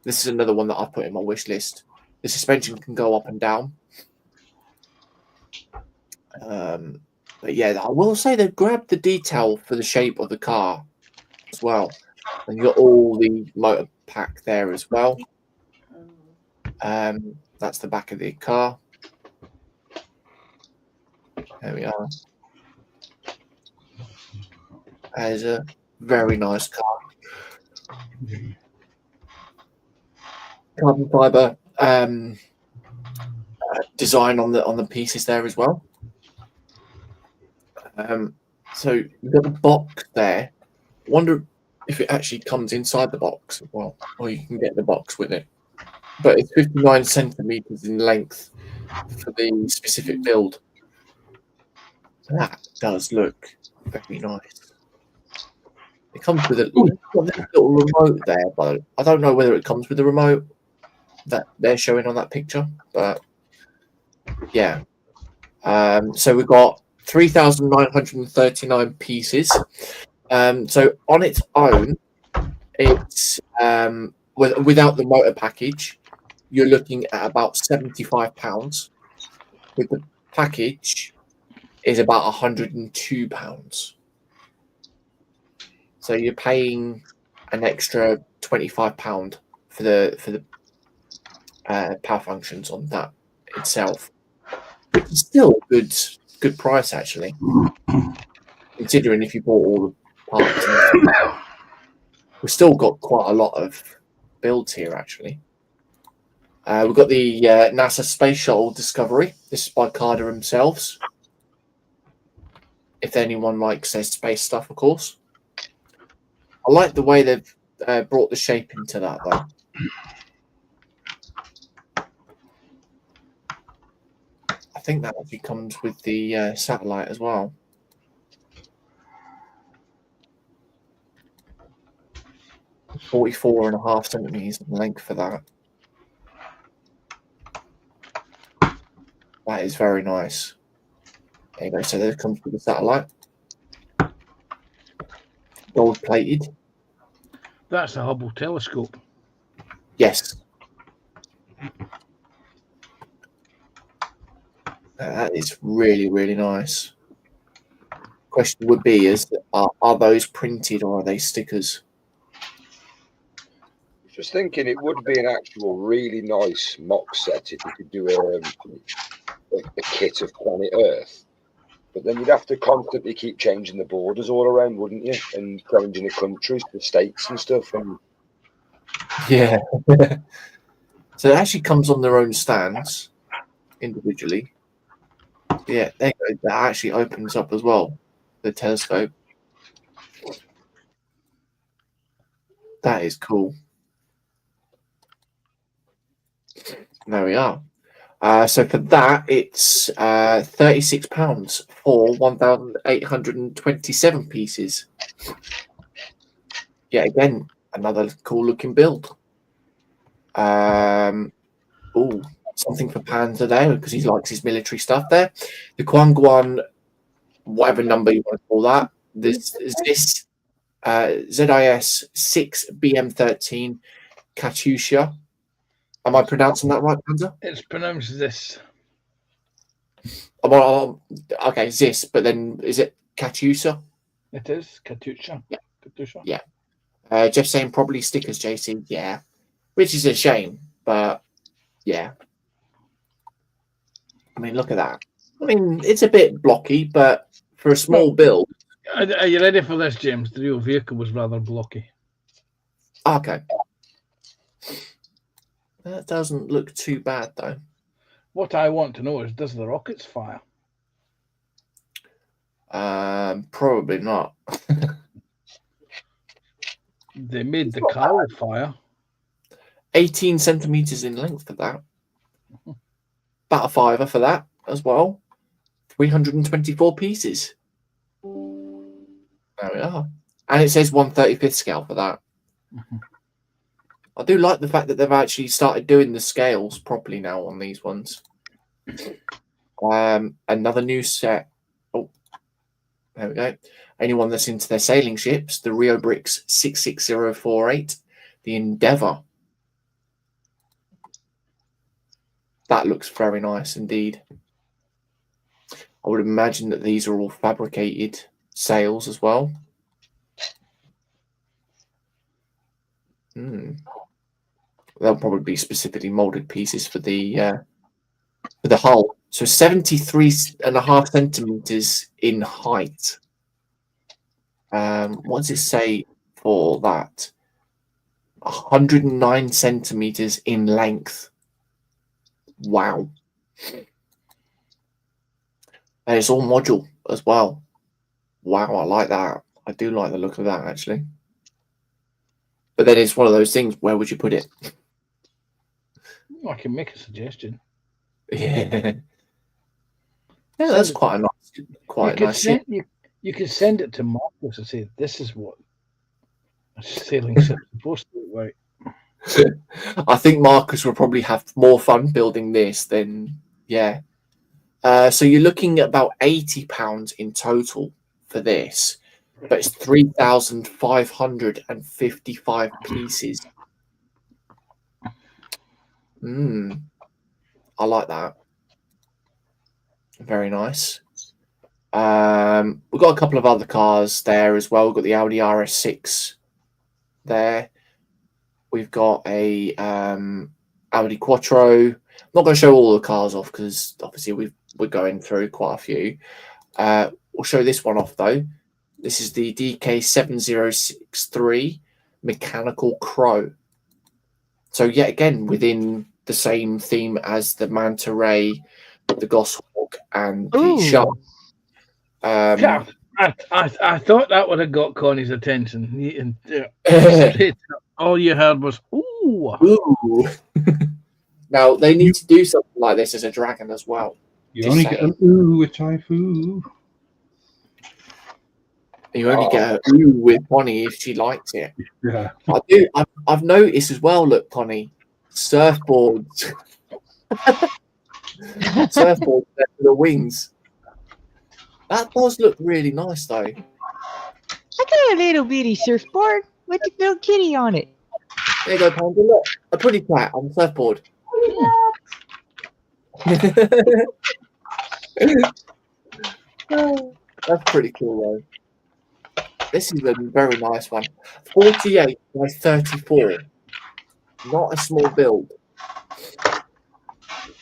This is another one that I've put in my wish list. The suspension can go up and down. But yeah, I will say they've grabbed the detail for the shape of the car as well. And you've got all the motor pack there as well. That's the back of the car. There we are. That is a very nice car. Carbon fiber design on the pieces there as well. So you've got the box there. I wonder if it actually comes inside the box as well, or you can get the box with it. But it's 59 centimeters in length for the specific build. That does look very nice. It comes with a little remote there, but I don't know whether it comes with the remote that they're showing on that picture. But yeah, so we've got 3,939 pieces. So on its own, it's without the motor package, you're looking at about £75. With the package, is about £102. So you're paying an extra £25 for the power functions on that itself, which is still a good price actually, considering if you bought all the parts. We've still got quite a lot of builds here actually. We've got the NASA Space Shuttle Discovery. This is by Carter themselves. If anyone likes their space stuff, of course. I like the way they've brought the shape into that, though. I think that actually comes with the satellite as well. .44.5 centimeters in length for that. That is very nice. There you go. So that comes with the satellite. Gold plated. That's a Hubble telescope. Yes. That is really, really nice. Question would be: are those printed or are they stickers? Just thinking, it would be an actual really nice MOC set if you could do a kit of planet Earth. But then you'd have to constantly keep changing the borders all around, wouldn't you? And changing the countries, the states and stuff. And yeah. So it actually comes on their own stands individually. Yeah, there you go. That actually opens up as well, the telescope. That is cool. There we are. So for that, it's £36 for 1,827 pieces. Yeah, again, another cool looking build. Oh, something for Panda there because he likes his military stuff there. The Kwangwan, whatever number you want to call that. This is this ZIS 6 BM13 Katyusha. Am I pronouncing that right, Panda? It's pronounced this. Okay, Zis, but then is it Katyusha? It is Katyusha. Yeah. Katyusha. Yeah. Jeff saying probably stickers, JC. Yeah. Which is a shame, but yeah. I mean, look at that. I mean, it's a bit blocky, but for a small build. Are you ready for this, James? The real vehicle was rather blocky. Okay. That doesn't look too bad though. What I want to know is, does the rockets fire? Probably not. They made the cowl fire. 18 centimeters in length for that. About a fiver for that as well. 324 pieces. There we are. And it says 1/35th scale for that. I do like the fact that they've actually started doing the scales properly now on these ones. Another new set. Oh, there we go. Anyone that's into their sailing ships, the Webricks 66048, the Endeavour. That looks very nice indeed. I would imagine that these are all fabricated sails as well. They'll probably be specifically molded pieces for the hull. So 73.5 centimeters in height. What does it say for that? 109 centimeters in length. Wow. And it's all module as well. Wow, I like that. I do like the look of that, actually. But then it's one of those things, where would you put it? I can make a suggestion. Yeah. Yeah, that's quite a nice ship. You could send it to Marcus and say, this is what a sailing ship's supposed to look like. I think Marcus will probably have more fun building this than, yeah. So you're looking at about £80 in total for this, but it's 3,555 pieces. I like that. Very nice. We've got a couple of other cars there as well. We've got the Audi RS6 there. We've got a Audi Quattro. I'm not going to show all the cars off because obviously we're going through quite a few. We'll show this one off though. This is the DK7063 Mechanical Crow. So yet again within the same theme as the Manta Ray, the Goshawk, and the Shark. Yeah, I thought that would have got Connie's attention. All you heard was ooh. Ooh. Now they need to do something like this as a dragon as well. You only get an ooh with Typhoo. You only get an ooh with Connie if she likes it. Yeah. I do. I've noticed as well. Look, Connie, surfboards. Surfboards with the wings. That does look really nice, though. I got a little bitty surfboard with the little kitty on it. There you go, Panda. Look, a pretty cat on the surfboard. That's pretty cool, though. This is a very nice one. 48 by 34. Not a small build.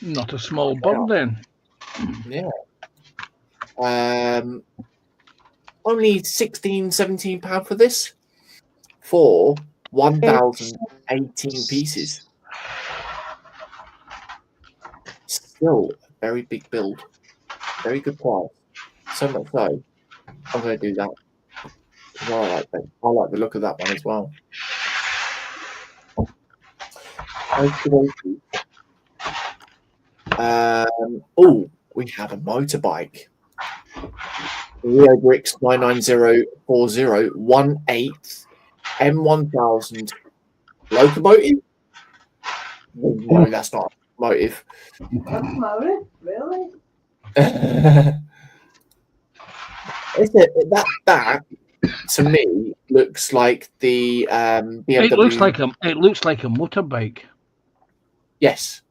Not a small bird, then. Yeah. Only £16-17 for this for 1,018 pieces. Still a very big build. Very good price. So much so, I'm going to do that. I like the look of that one as well. Oh, we have a motorbike. Webricks 99040 1/8 M1000 locomotive. No, that's not a motive. Locomotive, really? That to me looks like the BMW. It looks like a motorbike. Yes.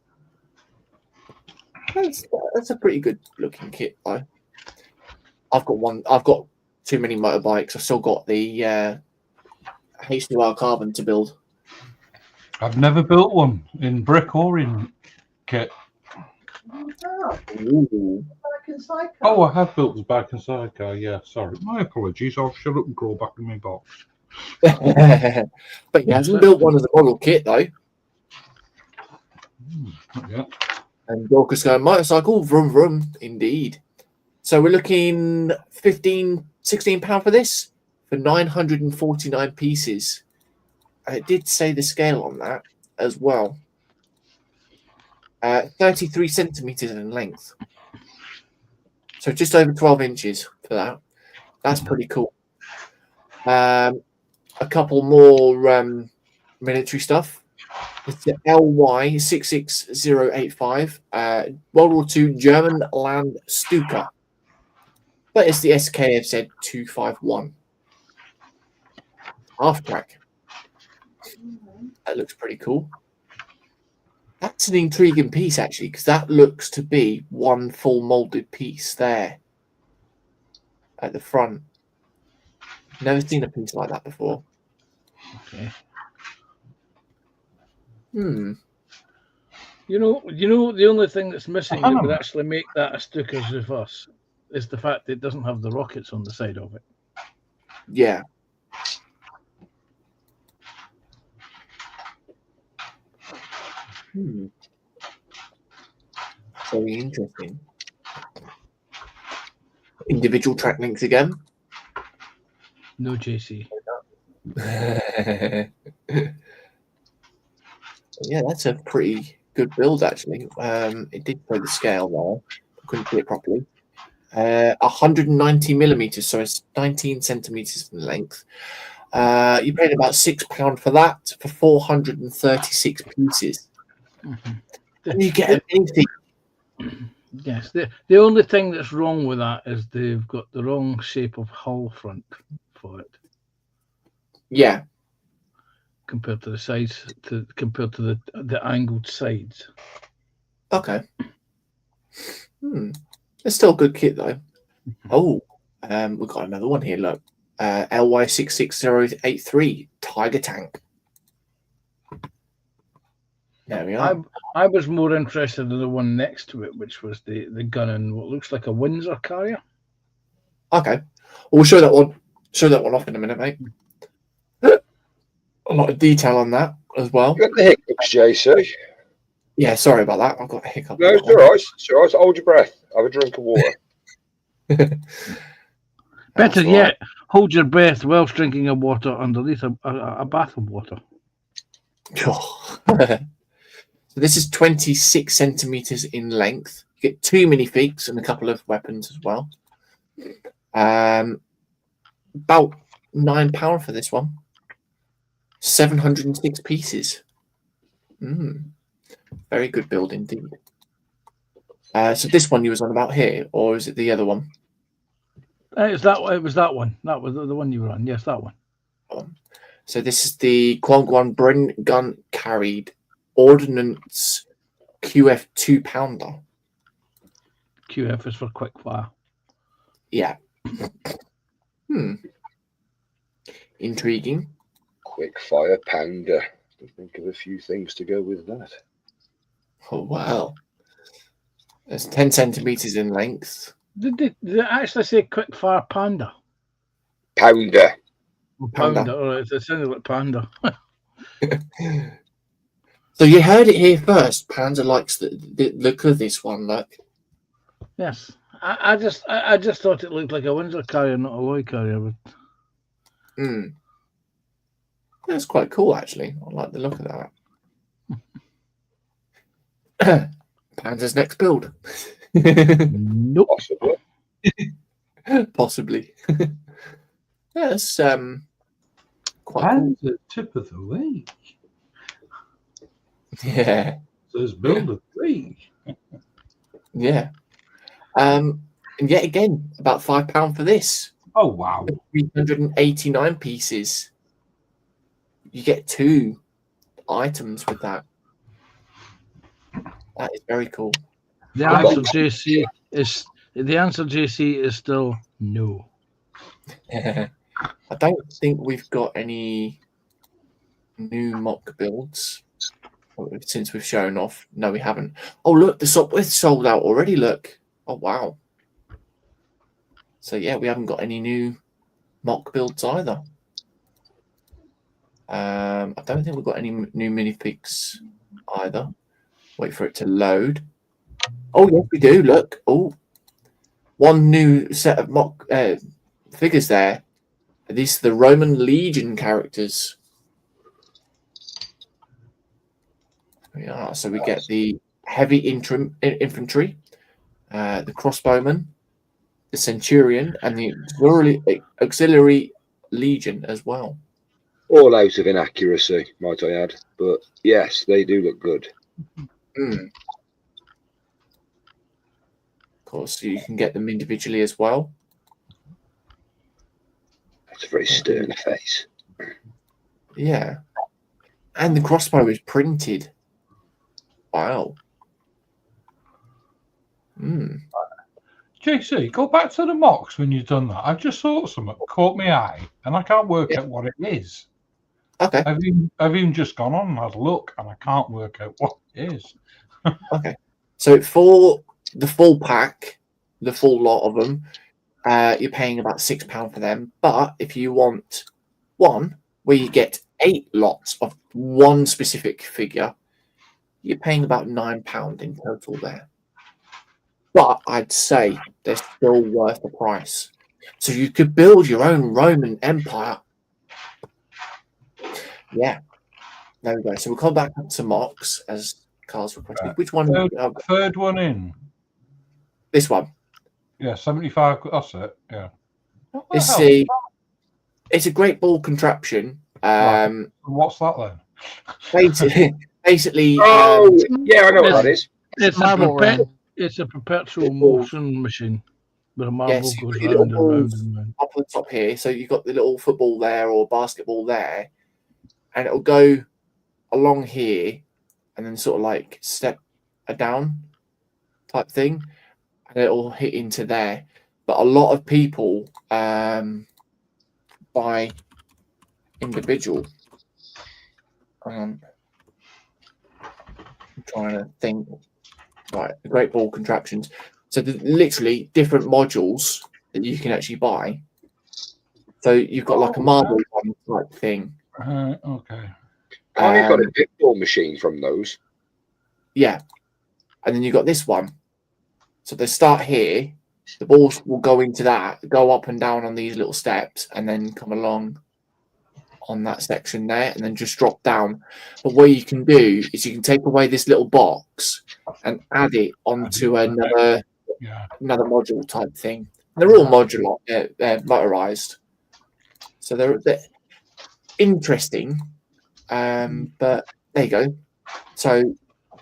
That's a pretty good looking kit though. I've got too many motorbikes. I've still got the H2R Carbon to build. I've never built one in brick or in kit. Ooh. Oh, I have built the back and sidecar. Yeah, sorry. My apologies. I'll shut up and crawl back in my box. But he hasn't built one as a model kit though. Not yet. And Dorcas going, motorcycle, vroom, vroom, indeed. So we're looking £16 for this, for 949 pieces. It did say the scale on that as well. 33 centimeters in length. So just over 12 inches for that. That's pretty cool. A couple more military stuff. It's the LY66085, World War II German Land Stuka. But it's the SKFZ 251. Half track. That looks pretty cool. That's an intriguing piece, actually, because that looks to be one full molded piece there at the front. Never seen a piece like that before. Okay. Hmm. You know, the only thing that's missing that would actually make that a Stuka's reverse is the fact that it doesn't have the rockets on the side of it. Yeah. Hmm. Very interesting. Individual track links again. No JC. Yeah, that's a pretty good build, actually. It did show the scale there. I couldn't see it properly. 190 millimeters, so it's 19 centimeters in length. You paid about £6 for that for 436 pieces. Mm-hmm. And you get anything. Yes, the only thing that's wrong with that is they've got the wrong shape of hull front for it. Yeah. Compared to the sides, compared to the angled sides. Okay. It's still a good kit though. Oh, we've got another one here. Look, LY66083 Tiger Tank. There we are. I was more interested in the one next to it, which was the gun in what looks like a Windsor carrier. Okay, we'll show that one. Show that one off in a minute, mate. A lot of detail on that as well. You got the hiccups, JC. Yeah, sorry about that. I've got a hiccup. No, it's all right. It's all right. Hold your breath. Have a drink of water. Better yet, hold your breath whilst drinking a water underneath a bath of water. So this is 26 centimeters in length. You get 2 minifigs and a couple of weapons as well. About £9 for this one. 706 pieces. Very good build indeed. So this one you was on about here, or is it the other one? It was that one. That was the one you were on. Yes, that one. So this is the Kwangwan Bren gun carried Ordnance QF 2-pounder. QF is for quick fire. Yeah. Intriguing. Quick fire panda. I think of a few things to go with that. Oh wow. It's 10 centimeters in length. Did they actually say quick fire panda? Pounder. Pounder. Or it sounded like panda. So you heard it here first. Panda likes the look of this one. Look. Yes, I just thought it looked like a Windsor carrier, not a Lloyd carrier. But... That's quite cool, actually. I like the look of that. Panda's next build. Nope. Possibly. That's quite Panda's cool. at tip of the league. Yeah. So it's build of the league. Yeah. And yet again, about £5 for this. Oh wow. 389 pieces. You get 2 items with that. That is very cool. The answer, JC, is still no. I don't think we've got any new mock builds since we've shown off. No, we haven't. Oh, look, the Sopwith sold out already. Look. Oh, wow. So, yeah, we haven't got any new mock builds either. I don't think we've got any new minifigs either. Wait for it to load. Oh, yes, we do. Look. Oh, one new set of mock figures there. These are the Roman Legion characters. We are. So we get the heavy infantry, the crossbowman, the centurion, and the auxiliary legion as well. All out of inaccuracy, might I add. But yes, they do look good. Of course, you can get them individually as well. That's a very stern face. Yeah. And the crossbow is printed. Wow. JC, go back to the MOCs when you've done that. I've just saw something caught my eye, and I can't work out what it is. Okay. I've even just gone on and had a look, and I can't work out what it is. Okay. So for the full pack, the full lot of them, you're paying about £6 for them. But if you want one where you get 8 lots of one specific figure, you're paying about £9 in total there. But I'd say they're still worth the price. So you could build your own Roman Empire. Yeah. There we go. So we'll come back up to MOCs as Carl's requested. Which one? Third one in. This one. Yeah, 75. That's it. Yeah. It's a great ball contraption. What's that then? Basically. Yeah, I know what that is. It's a perpetual motion machine. Where a marble goes round and round and round. Up on the top here. So you've got the little football there or basketball there. And it'll go along here and then sort of like step down type thing. And it'll hit into there. But a lot of people buy individual. I'm trying to think. Right, the Great Ball contraptions. So there's literally different modules that you can actually buy. So you've got like a marble one type thing. Okay. Can't you got a pinball machine from those? Yeah. And then you've got this one. So they start here. The balls will go into that, go up and down on these little steps, and then come along on that section there, and then just drop down. But what you can do is you can take away this little box and add it onto another module type thing. They're all modular, they're motorized. So they're interesting. But there you go. So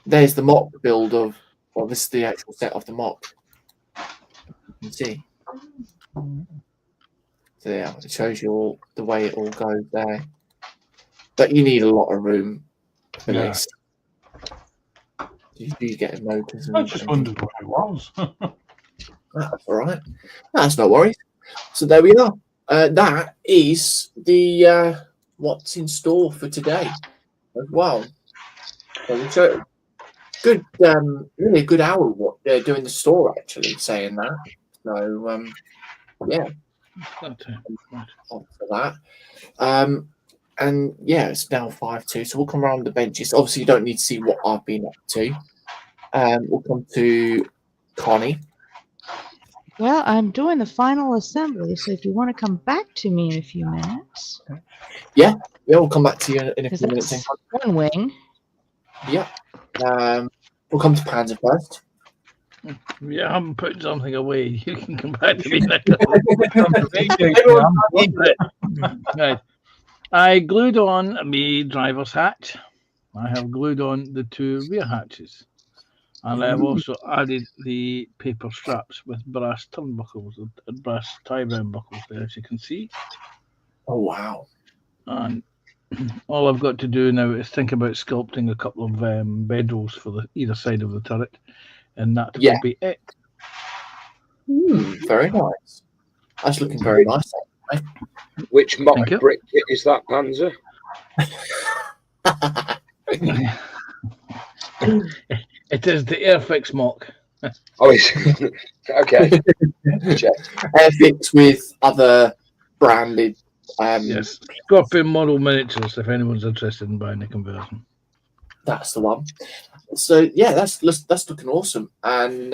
there's the mock build of, well, this is the actual set of the mock. You can see. So yeah, it shows you all the way it all goes there. But you need a lot of room for this. You do get motors. I just wondered what it was. That's all right. That's no worries. So there we are. That is the what's in store for today as well. So good, really a good hour doing the store actually, saying that. So yeah. For that. And yeah, it's now 5:02, so we'll come around the benches. Obviously, you don't need to see what I've been up to. We'll come to Connie. Well, I'm doing the final assembly, so if you want to come back to me in a few minutes. Yeah, we'll come back to you in a few minutes. One wing. Yeah. We'll come to Panzer first. Yeah, I'm putting something away. You can come back to me later. Right. I glued on my driver's hatch. I have glued on the 2 rear hatches. And I've also added the paper straps with brass turnbuckles and brass tie-round buckles there, as you can see. Oh, wow. And all I've got to do now is think about sculpting a couple of bedrolls for either side of the turret. And that will be it. Very nice. That's looking very nice. Right? Which mock brick kit is that, Panzer? It is the Airfix mock. Oh, it's okay. Airfix with other branded. Yes, Scorpion model miniatures. If anyone's interested in buying a conversion. That's the one. So yeah, that's looking awesome. And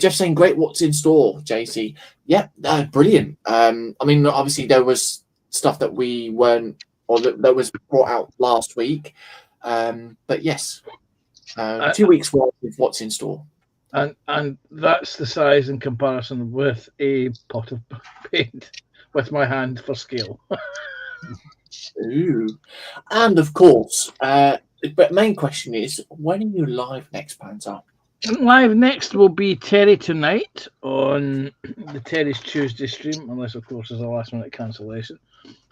Jeff saying, "Great, what's in store, JC?" Yeah, brilliant. I mean, obviously there was stuff that we weren't, or that was brought out last week. But yes, 2 weeks worth of what's in store. And that's the size in comparison with a pot of paint with my hand for scale. Ooh. And of course, but main question is, when are you live next, Panzer? Live next will be Terry tonight on the Terry's Tuesday stream, unless of course there's a last minute cancellation.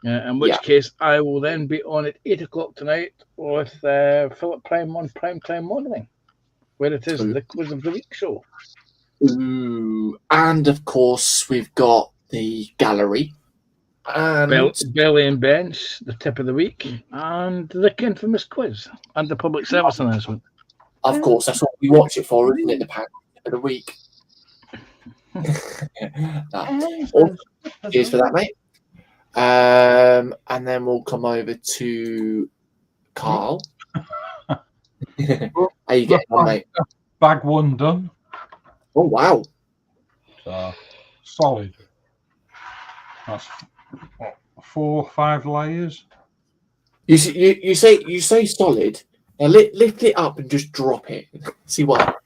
In which case I will then be on at 8 o'clock tonight with Philip Prime on Primetime Modelling, where it is the Quiz of the Week show. Ooh. And of course, we've got the gallery. And Belly and Bench, the tip of the week, and the infamous quiz, and the public service announcement. Of course, that's what we watch it for, isn't it? The pack of the week. Awesome. Cheers for that, mate. And then we'll come over to Carl. How you getting on, mate? Bag 1 done. Oh wow! Solid. That's 4 or 5 layers. You say solid. Now lift it up and just drop it. See what?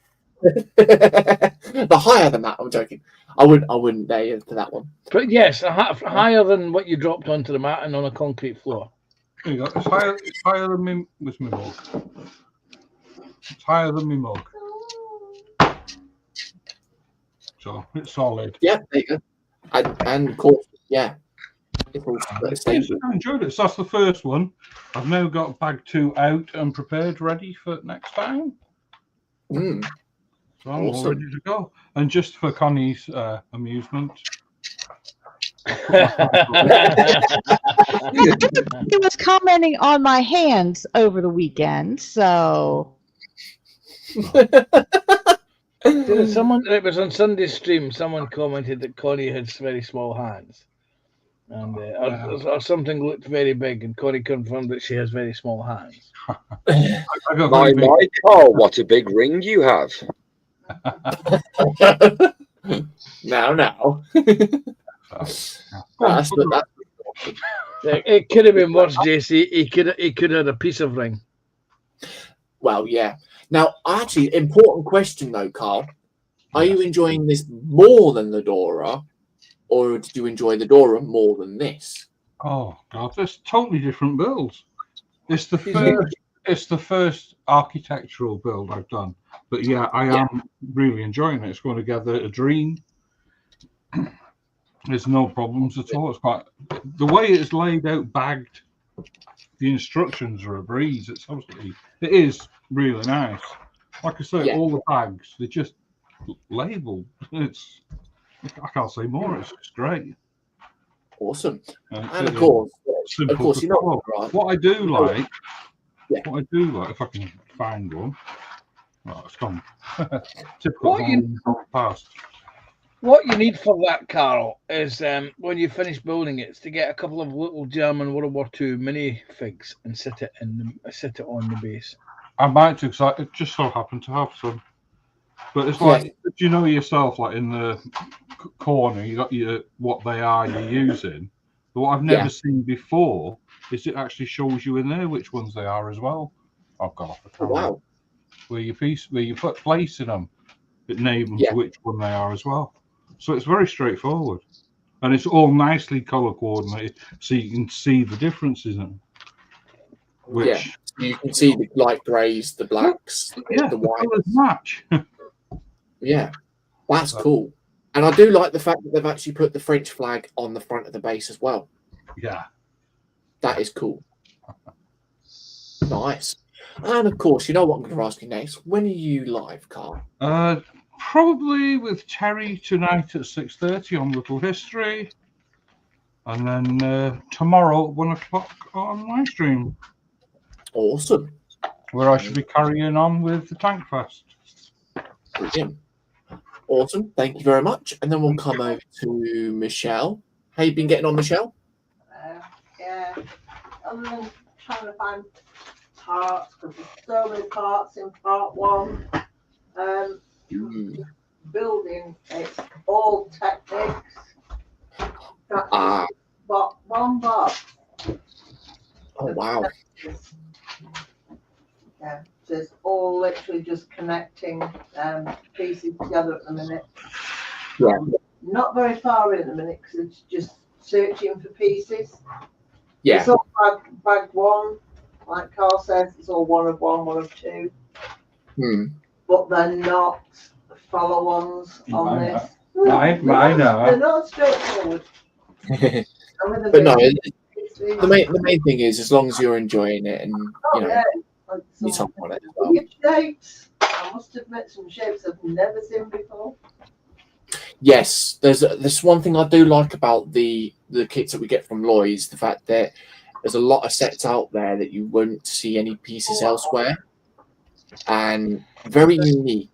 The higher than that. I'm joking. I wouldn't dare you for that one. But yes, higher than what you dropped onto the mat and on a concrete floor. There you go. It's higher than me with my mug. It's higher than my mug. So it's solid. Yeah, there you go. And of course, yeah. I enjoyed it. So that's the first one. I've now got bag 2 out and prepared, ready for next time. So I'm all ready to go. And just for Connie's amusement, he was commenting on my hands over the weekend, so. It was on Sunday's stream. Someone commented that Connie had very small hands, and or something looked very big, and Connie confirmed that she has very small hands. My Carl, what a big ring you have! Now. It could have been worse, JC. He could have had a piece of ring. Well, yeah. Now, actually, important question though, Carl. Are you enjoying this more than the Dora, or did you enjoy the Dora more than this? Oh God, there's totally different builds. It's the first architectural build I've done, but yeah, I am really enjoying it. It's going together a dream. There's no problems at all. It's quite the way it's laid out, bagged. The instructions are a breeze. It is really nice. Like I say, all the bags, they're just labeled. I can't say more. It's great. Awesome. And of course, you know what I do like. What I do like, if I can find one. Oh, it's gone. Typical past. What you need for that, Carl, is when you finish building it, is to get a couple of little German World War II minifigs and sit it on the base. I might do, because it just so happened to have some. But it's like, you know yourself, like in the corner, you got what they are you're using. But what I've never seen before is it actually shows you in there which ones they are as well. I've got off the camera. Wow. Where you put placing them, it names which one they are as well. So it's very straightforward, and it's all nicely color coordinated, so you can see the differences in them. Which you can see the light greys, the blacks, the whites. Match. Yeah, that's cool. And I do like the fact that they've actually put the French flag on the front of the base as well. Yeah, that is cool. Nice. And of course, you know what I'm going to ask you next. When are you live, Carl? Probably with Terry tonight at 6:30 on Little History, and then tomorrow at 1 o'clock on my stream. Awesome. Where I should be carrying on with the Tank Fest. Brilliant. Awesome. Thank you very much. And then we'll come over to Michelle. How you been getting on, Michelle? Yeah. Other than trying to find parts because there's so many parts in part one. Building, it's all techniques. But one box. Oh wow. Yeah, so it's all literally just connecting pieces together at the minute. Yeah. Not very far in at the minute because it's just searching for pieces. Yeah. It's all bag one, like Carl says, it's all one of two. But they're not follow-ons on this. Mine They're not straightforward. But no, the main thing is as long as you're enjoying it and you know you talk on it as well. Shapes. I must admit, some shapes I've never seen before. Yes, there's one thing I do like about the kits that we get from Lloyd's, the fact that there's a lot of sets out there that you won't see any pieces elsewhere, and very unique.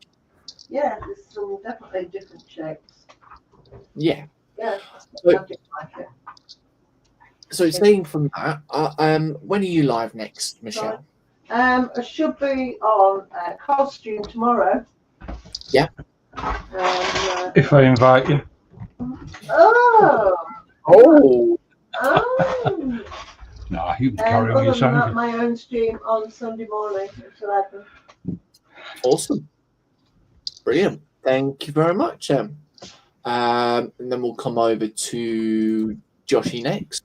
Yeah, there's some definitely different shapes. Yeah. Yeah, I do like it. So staying from that, when are you live next, Michelle? I should be on costume tomorrow. Yeah. If I invite you. Oh. No, you can carry on your side. My own stream on Sunday morning at 11. Awesome. Brilliant. Thank you very much. And then we'll come over to Joshy next.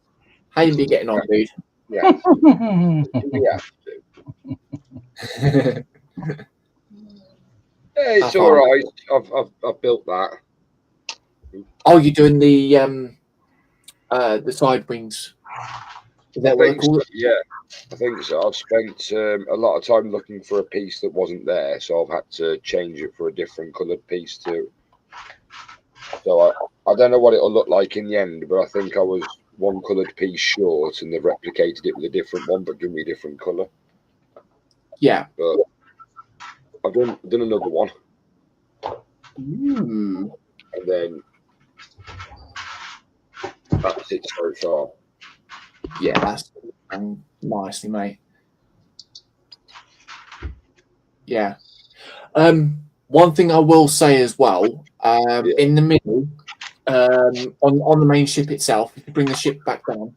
How you been getting on, dude? Yeah. It's all right. I've built that. Oh, you're doing the side wings. Is that what they call it? Yeah, I think so. I've spent a lot of time looking for a piece that wasn't there, so I've had to change it for a different coloured piece too. So I don't know what it'll look like in the end, but I think I was one coloured piece short, and they've replicated it with a different one, but give me a different colour. Yeah. But I've done another one. And then that's it so far. Yeah, that's nicely, mate. Yeah. One thing I will say as well, in the middle, on the main ship itself, if you bring the ship back down,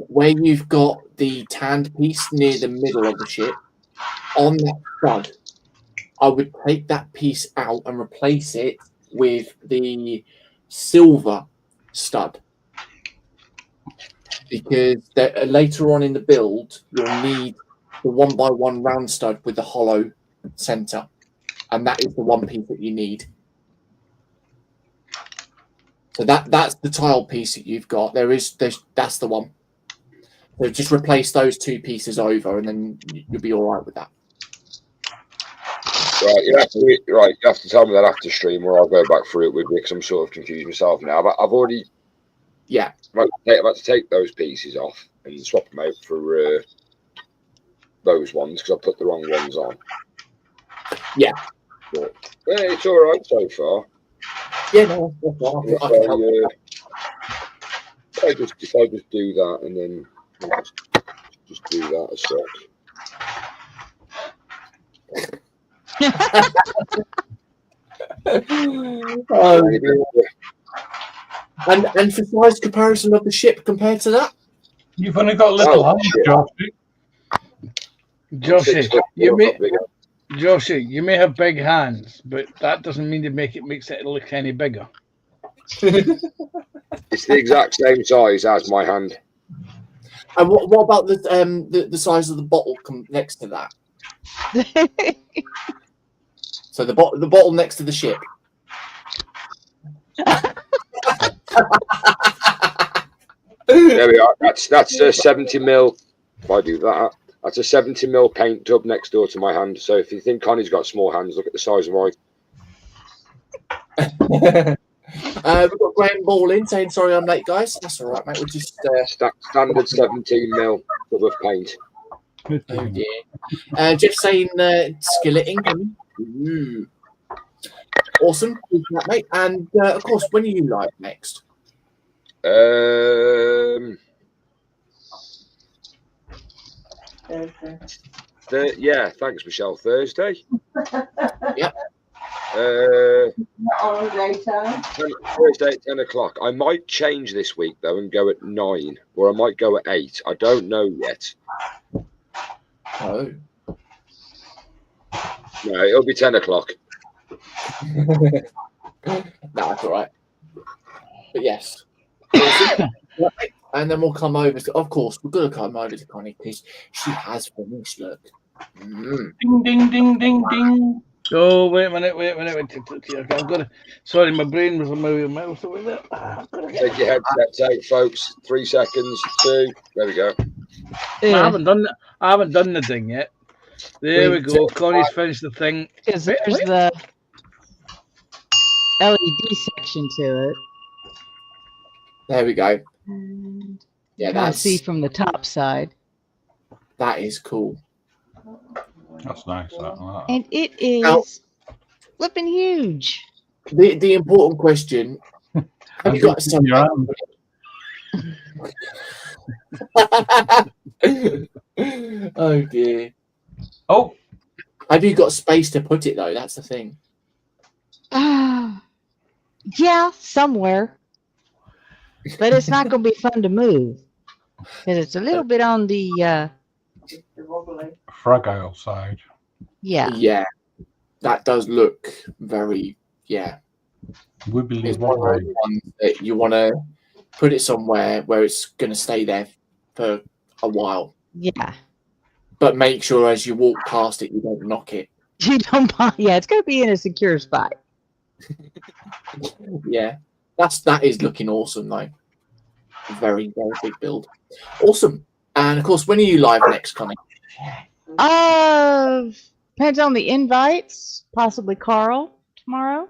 where you've got the tanned piece near the middle of the ship, on that stud, I would take that piece out and replace it with the silver stud. Because later on in the build, you'll need the 1x1 round stud with the hollow center, and that is the one piece that you need. So that's the tile piece that you've got. That's the one. So just replace those two pieces over, and then you'll be all right with that. Right, you have to tell me that after stream, or I'll go back through it with you because I'm sort of confused myself now. But I've already. Yeah. I've had to take those pieces off and swap them out for those ones because I put the wrong ones on. Yeah. But it's all right so far. Yeah, no, if I just do that and then just do that as such. And for size comparison of the ship compared to that, you've only got little hands, Joshie, you may have big hands, but that doesn't mean makes it look any bigger. It's the exact same size as my hand. And what about the size of the bottle next to that? So the bottle next to the ship. There we are. That's a 70 mil. If I do that, that's a 70 mil paint tub next door to my hand. So if you think Connie's got small hands, look at the size of mine. We've got Graham Ball in saying sorry I'm late, guys. That's all right, mate. We'll just standard 17 mil tub of paint. Oh dear. Jeff saying skillet incoming. Awesome, mate. And of course, when are you live next? Thursday. Yeah, thanks, Michelle. Thursday. Yep. Not on daytime. Thursday at 10 o'clock. I might change this week though and go at 9, or I might go at 8. I don't know yet. Oh. No, it'll be 10 o'clock. That's all right. But yes. And then we'll come over to, of course, we're going to come over to Connie because she has finished. Look. Ding, ding, ding, ding, ding. Oh, wait a minute. I've got to, sorry, my brain was on my mouth over there. Take your headset out, folks. 3 seconds. 2. There we go. I haven't done the thing yet. There we go. Connie's finished the thing. Because there's the LED section to it. There we go. Yeah, I that's see from the top side. that is cool. That's nice. That. And it is flipping huge. The important question: have you got some? Oh dear. Oh, have you got space to put it though? That's the thing. Yeah, somewhere. But it's not going to be fun to move because it's a little bit on the fragile side. yeah. Yeah, that does look very Wibbly It's one of wobbly. those ones that you want to put it somewhere where it's going to stay there for a while. Yeah. But make sure as you walk past it, you don't knock it. You don't buy. Yeah, it's going to be in a secure spot. Yeah, that is looking awesome though. Very, very big build. Awesome. And of course, when are you live next, Connie? Depends on the invites. Possibly Carl tomorrow.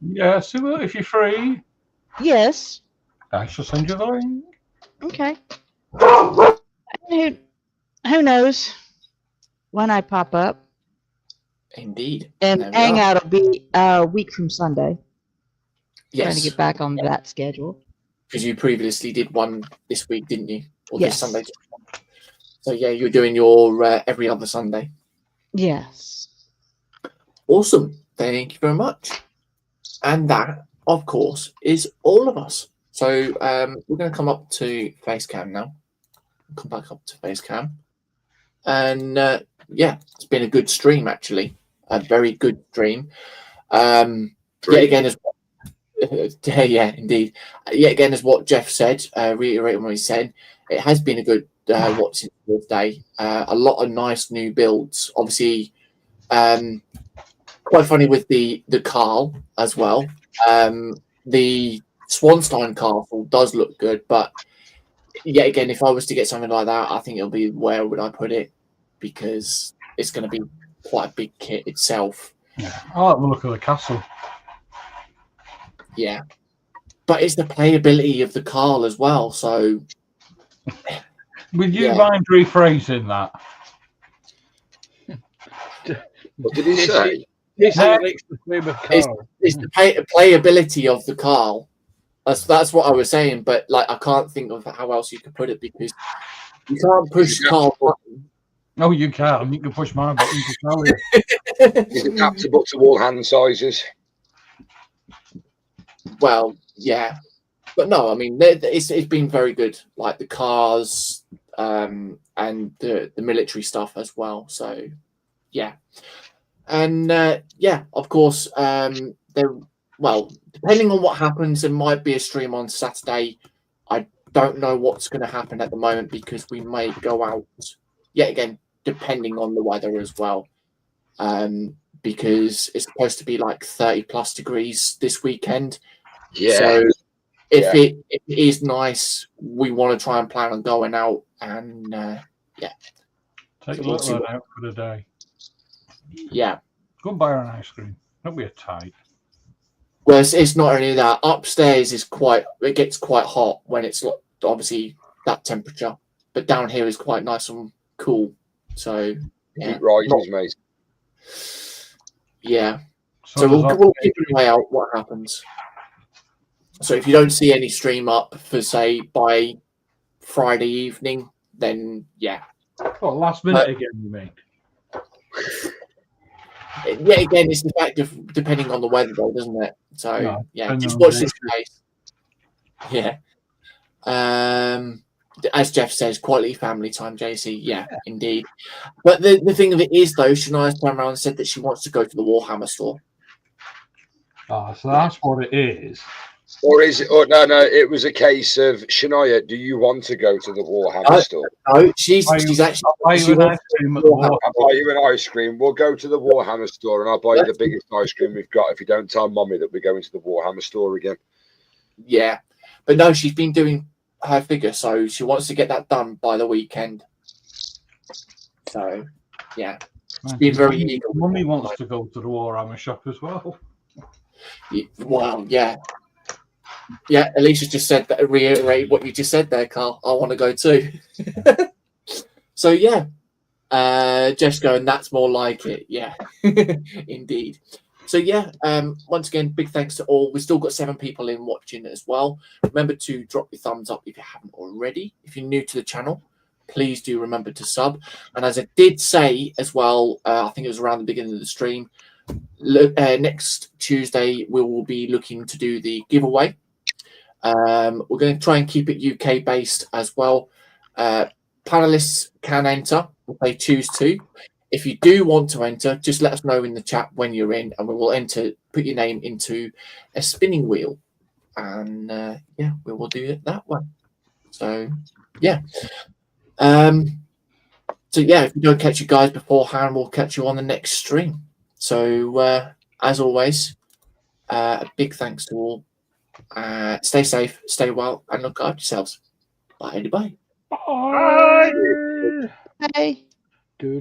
Yeah, so if you're free, Yes. I shall send you the link. Okay. Who knows when I pop up? Indeed. And There we are. Hangout will be a week from Sunday. Trying to Yes, get back on that schedule. because you previously did one this week, didn't you? Or Yes. this Sunday. So yeah, you're doing your every other Sunday. Yes. Awesome. Thank you very much. And that, of course, is all of us. So we're going to come up to Facecam now. Come back up to Facecam. And yeah, it's been a good stream, actually. A very good stream. Yet again, as yeah, indeed. Yet again, as what Jeff said, reiterating what he said, it has been a good watching day. A lot of nice new builds. Obviously, quite funny with the Carl as well. The Swanstein Castle does look good, but yet again, if I was to get something like that, I think it'll be where would I put it, because it's going to be quite a big kit itself. Yeah, I like the look of the castle. Yeah, but it's the playability of the Carl as well. So Would you Yeah. mind rephrasing that? What did he say? Yes, No. he likes to play with It's- Carl. it's the playability of the Carl. That's what I was saying, but like I can't think of how else you could put it, because you can't push Carl button. Oh, you can. You can push my button to tell you. He's adaptable to all hand sizes. Well, yeah, but no, I mean it's been very good, like the cars and the military stuff as well. So yeah, and yeah, of course, depending on what happens, there might be a stream on Saturday. I don't know what's going to happen at the moment, because we may go out yet again, depending on the weather as well. Because it's supposed to be like 30+ degrees this weekend. Yeah. So if it is nice, we want to try and plan on going out and Take So a we'll little see one what- out for the day. yeah. Go and buy her an ice cream. Don't be a tight. Well, it's not only that. Upstairs it gets quite hot when it's obviously that temperature, but down here is quite nice and cool. So yeah, Heat rises, mate. yeah. So does that. we'll keep an eye out what happens. So if you don't see any stream up for say by Friday evening, then yeah, Oh, last minute again, you mean? Yeah, again, it's the fact of depending on the weather, though, doesn't it? So No, yeah, just on watch the this space. Yeah. As Jeff says, quality family time, JC. Yeah, indeed. But the thing of it is, though, Shania's turned around and said that she wants to go to the Warhammer store. Oh, so that's what it is. Or is it? Or no, it was a case of Shania. Do you want to go to the Warhammer store? No, she's actually. Buy you an ice cream at the Warhammer. I'll buy you an ice cream. We'll go to the Warhammer store, and I'll buy you the biggest ice cream we've got if you don't tell Mummy that we're going to the Warhammer store again. Yeah, but no, she's been doing her figure, so she wants to get that done by the weekend. So, yeah, she's been very eager. Mummy wants to go to the Warhammer shop as well. Wow, yeah. Yeah, Alicia just said that, reiterate what you just said there, Carl. I want to go too. So, yeah. Jeff's going, that's more like it. Yeah, indeed. So, yeah, once again, big thanks to all. We've still got 7 people in watching as well. Remember to drop your thumbs up if you haven't already. If you're new to the channel, please do remember to sub. And as I did say as well, I think it was around the beginning of the stream, next Tuesday, we will be looking to do the giveaway. We're going to try and keep it UK based as well. Panelists can enter if they choose to. If you do want to enter, just let us know in the chat when you're in, and we will put your name into a spinning wheel, and yeah, we will do it that way. So yeah, if we don't catch you guys beforehand, we'll catch you on the next stream. So as always, a big thanks to all. Stay safe, stay well, and look after yourselves. Bye. Bye. Bye. Do.